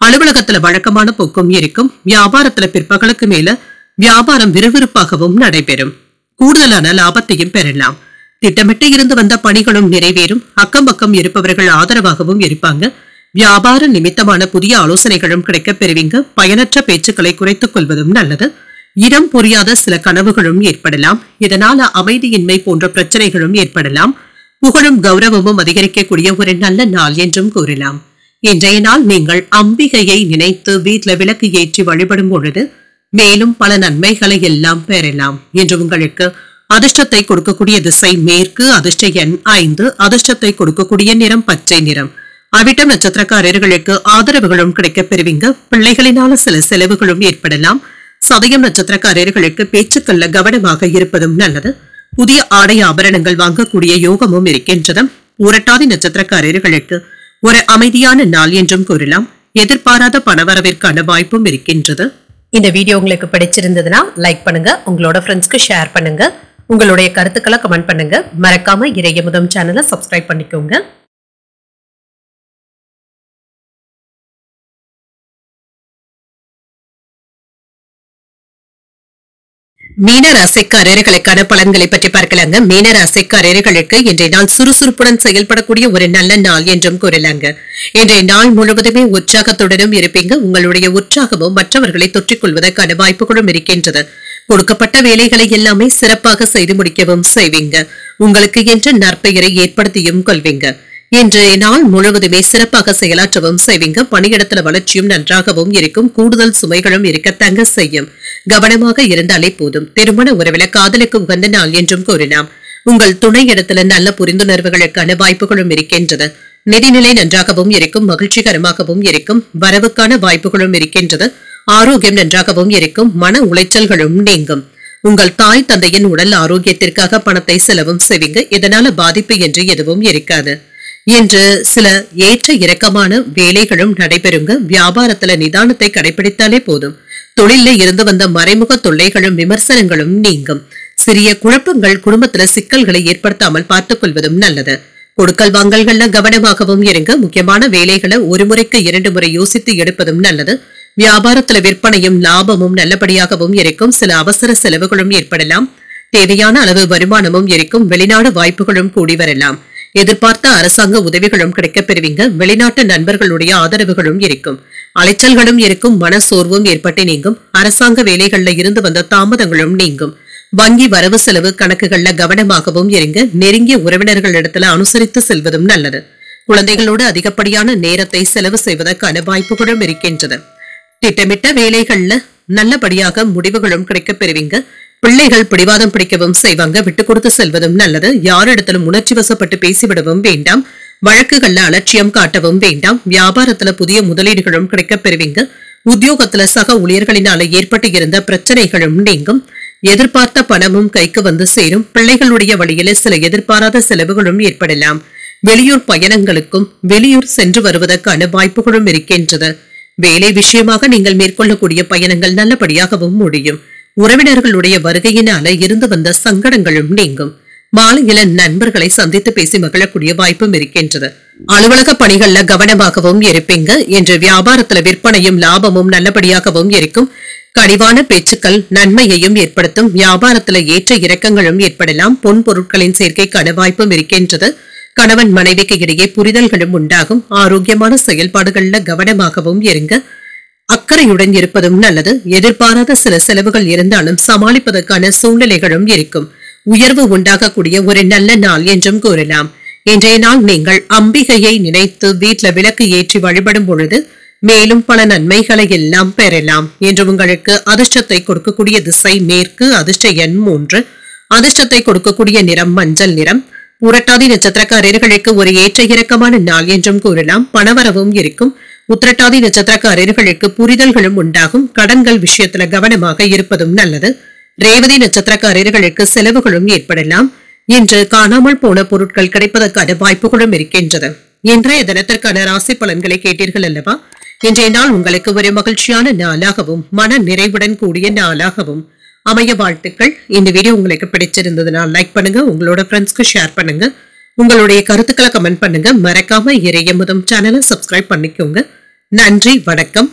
அலுவலகத்துல வழக்கமான போக்கும் இருக்கும். வியாபாரத்துல பிற்பகலுக்கு மேல வியாபாரம் விறுவிறுப்பாகவும் நடைபெறும். கூடுதலான லாபத்தையும் பெறலாம். திட்டமிட்டு இருந்து வந்த பணிகளும் நிறைவேறும். அக்கம் பக்கம் இருப்பவர்கள் ஆதரவாகவும் இருப்பாங்க. வியாபார நிமித்தமான புதிய ஆலோசனைகளும் கிடைக்கப் பெறுவீங்க. பயனற்ற பேச்சுக்களை குறைத்துக் கொள்வதும் நல்லது. இடம் புரியாத சில கனவுகளும் ஏற்படலாம். இதனால அமைதியின்மை போன்ற பிரச்சனைகளும் ஏற்படலாம். புகழும் கௌரவமும் அதிகரிக்கக்கூடிய ஒரு நல்ல நாள் என்றும் கூறலாம். இன்றைய நாள் நீங்கள் அம்பிகையை நினைத்து வீட்டுல விளக்கு ஏற்றி வழிபடும் பொழுது மேலும் பல நன்மைகளை எல்லாம் பெறலாம். என்று உங்களுக்கு அதிர்ஷ்டத்தை கொடுக்கக்கூடிய திசை மேற்கு. அதிர்ஷ்ட எண் 5. அதிர்ஷ்டத்தை கொடுக்கக்கூடிய நிறம் பச்சை நிறம். அவிட்டம் நட்சத்திரக்காரர்களுக்கு ஆதரவுகளும் கிடைக்கப் பெறுவீங்க. பிள்ளைகளினால சில செலவுகளும் ஏற்படலாம். சதயம் நட்சத்திரக்காரர்களுக்கு பேச்சுக்கள்ல கவனமாக இருப்பதும் நல்லது. புதிய ஆடை ஆபரணங்கள் வாங்கக்கூடிய யோகமும் இருக்கின்றது. பூரட்டாதி நட்சத்திரக்காரர்களுக்கு ஒரு அமைதியான நாள் என்றும் கூறலாம். எதிர்பாராத பணவரவிற்கான வாய்ப்பும் இருக்கின்றது. இந்த வீடியோ உங்களுக்கு பிடிச்சிருந்ததுன்னா லைக் பண்ணுங்க. உங்களோட ஃப்ரெண்ட்ஸ்க்கு ஷேர் பண்ணுங்க. உங்களுடைய கருத்துக்களை கமெண்ட் பண்ணுங்க. மறக்காம இறையமுதம் சேனலை சப்ஸ்கிரைப் பண்ணிக்கோங்க. மீன ராசிக்காரர்களுக்கான பலன்களை பற்றி பார்க்கலாங்க. மீன ராசிக்காரர்களுக்கு இன்றைய நாள் சுறுசுறுப்புடன் செயல்படக்கூடிய ஒரு நல்ல நாள் என்றும் கூறலாங்க. இன்றைய நாள் முழுவதுமே உற்சாகத்துடனும் இருப்பீங்க. உங்களுடைய உற்சாகமும் மற்றவர்களை தொற்றிக் கொள்வதற்கான வாய்ப்புகளும் இருக்கின்றது. கொடுக்கப்பட்ட வேலைகளை எல்லாமே சிறப்பாக செய்து முடிக்கவும் செய்வீங்க. உங்களுக்கு என்று நற்பெயரை ஏற்படுத்தியும் கொள்வீங்க. இன்றைய நாள் முழுவதுமே சிறப்பாக செயலாற்றவும் செய்வீங்க. பணியிடத்துல வளர்ச்சியும் நன்றாகவும் இருக்கும். கூடுதல் சுமைகளும் இருக்கத்தாங்க செய்யும். கவனமாக இருந்தாலே போதும். திருமண உறவில காதலுக்கு உகந்த நாள் என்றும் கூறலாம். உங்கள் துணை இடத்துல நல்ல புரிந்துணர்வுகளுக்கான வாய்ப்புகளும் இருக்கின்றது. நிதிநிலை நன்றாகவும் இருக்கும். மகிழ்ச்சிகரமாகவும் இருக்கும். வரவுக்கான வாய்ப்புகளும் இருக்கின்றது. ஆரோக்கியம் நன்றாகவும் இருக்கும். மன உளைச்சல்களும் நீங்கும். உங்கள் தாய் தந்தையின் உடல் ஆரோக்கியத்திற்காக பணத்தை செலவும் செய்வீங்க. இதனால பாதிப்பு என்று எதுவும் இருக்காது. இன்று சில ஏற்ற இறக்கமான வேலைகளும் நடைபெறுங்க. வியாபாரத்துல நிதானத்தை கடைபிடித்தாலே போதும். தொழில இருந்து வந்த மறைமுக தொல்லைகளும் விமர்சனங்களும் நீங்கும். சிறிய குழப்பங்கள் குடும்பத்துல சிக்கல்களை ஏற்படுத்தாமல் பார்த்துக் கொள்வதும் நல்லது. கொடுக்கல் வாங்கல்கள்ல கவனமாகவும் இருங்க. முக்கியமான வேலைகளை ஒரு முறைக்கு 2 முறை யோசித்து எடுப்பதும் நல்லது. வியாபாரத்துல விற்பனையும் லாபமும் நல்லபடியாகவும் இருக்கும். சில அவசர செலவுகளும் ஏற்படலாம். தேவையான அளவு வருமானமும் இருக்கும். வெளிநாடு வாய்ப்புகளும் கூடி வரலாம். எதிர்பார்த்த அரசாங்க உதவிகளும் கிடைக்கப் பெறுவீங்க. வெளிநாட்டு நண்பர்களுடைய ஆதரவுகளும் இருக்கும். அலைச்சல்களும் இருக்கும். மன சோர்வும் ஏற்பட்டு நீங்கும். அரசாங்க வேலைகள்ல இருந்து வந்த தாமதங்களும் நீங்கும். வங்கி வரவு செலவு கணக்குகள்ல கவனமாகவும் இருங்க. நெருங்கிய உறவினர்களிடத்துல அனுசரித்து செல்வதும் நல்லது. குழந்தைகளோடு அதிகப்படியான நேரத்தை செலவு செய்வதற்கான வாய்ப்புகளும் இருக்கின்றது. திட்டமிட்ட வேலைகள்ல நல்லபடியாக முடிவுகளும் கிடைக்கப் பெறுவீங்க. பிள்ளைகள் பிடிவாதம் பிடிக்கவும் செய்வாங்க. விட்டு கொடுத்து செல்வதும் நல்லது. யாரிடத்திலும் உணர்ச்சி வசப்பட்டு பேசிவிடவும் வேண்டாம். வழக்குகள்ல அலட்சியம் காட்டவும் வேண்டாம். வியாபாரத்துல புதிய முதலீடுகளும் கிடைக்கப் பெறுவீங்க. உத்தியோகத்துல சக ஊழியர்களினால ஏற்பட்டு இருந்த பிரச்சனைகளும் நீங்கும். எதிர்பார்த்த பணமும் கைக்கு வந்து சேரும். பிள்ளைகளுடைய வழியில சில எதிர்பாராத செலவுகளும் ஏற்படலாம். வெளியூர் பயணங்களுக்கும் வெளியூர் சென்று வருவதற்கான வாய்ப்புகளும் இருக்கின்றது. வேலை விஷயமாக நீங்கள் மேற்கொள்ளக்கூடிய பயணங்கள் நல்லபடியாகவும் முடியும். உறவினர்களுடைய வருகையினால இருந்து வந்த சங்கடங்களும் நீங்கும். மாலையில நண்பர்களை சந்தித்து பேசி மகிழக்கூடிய வாய்ப்பும் இருக்கின்றது. அலுவலக பணிகள்ல கவனமாகவும் இருப்பீங்க. என்று வியாபாரத்துல விற்பனையும் லாபமும் நல்லபடியாகவும் இருக்கும். கனிவான பேச்சுக்கள் நன்மையையும் ஏற்படுத்தும். வியாபாரத்துல ஏற்ற இறக்கங்களும் ஏற்படலாம். பொன் பொருட்களின் சேர்க்கைக்கான வாய்ப்பும் இருக்கின்றது. கணவன் மனைவிக்கு இடையே புரிதல்களும் உண்டாகும். ஆரோக்கியமான செயல்பாடுகள்ல கவனமாகவும் இருங்க. அக்கறையுடன் இருப்பதும் நல்லது. எதிர்பாராத சில செலவுகள் இருந்தாலும் சமாளிப்பதற்கான சூழ்நிலைகளும் இருக்கும். உயர்வு உண்டாகக்கூடிய ஒரு நல்ல நாள் என்றும் கூறலாம். இன்றைய நாள் நீங்கள் அம்பிகையை நினைத்து வீட்டுல விளக்கு ஏற்றி வழிபடும் பொழுது மேலும் பல நன்மைகளை எல்லாம் பெறலாம். என்று உங்களுக்கு அதிர்ஷ்டத்தை கொடுக்கக்கூடிய திசை மேற்கு. அதிர்ஷ்ட எண் 3. அதிர்ஷ்டத்தை கொடுக்கக்கூடிய நிறம் மஞ்சள் நிறம். புரட்டாதி நட்சத்திரக்காரர்களுக்கு ஒரு ஏற்ற இறக்கமான நாள் என்றும் கூறலாம். பணவரவும் இருக்கும். உத்திரட்டாதி நட்சத்திரக்காரர்களுக்கு புரிதல்களும் உண்டாகும். கடன்கள் விஷயத்துல கவனமாக இருப்பதும் நல்லது. ரேவதி நட்சத்திரக்காரர்களுக்கு செலவுகளும் ஏற்படலாம். இன்று காணாமல் போன பொருட்கள் கிடைப்பதற்கான வாய்ப்புகளும் இருக்கின்றது. இன்றைய தினத்திற்கான ராசி பலன்களை கேட்டீர்கள் அல்லவா? இன்றைய நாள் உங்களுக்கு ஒரு மகிழ்ச்சியான நாளாகவும் மன நிறைவுடன் கூடிய நாளாகவும் அமைய வாழ்த்துக்கள். இந்த வீடியோ உங்களுக்கு பிடிச்சிருந்ததுன்னா லைக் பண்ணுங்க. உங்களோட ஃப்ரெண்ட்ஸ்க்கு ஷேர் பண்ணுங்க. உங்களுடைய கருத்துக்களை கமெண்ட் பண்ணுங்க. மறக்காம இறையமுதம் சேனலை சப்ஸ்கிரைப் பண்ணிக்கோங்க. நன்றி, வணக்கம்.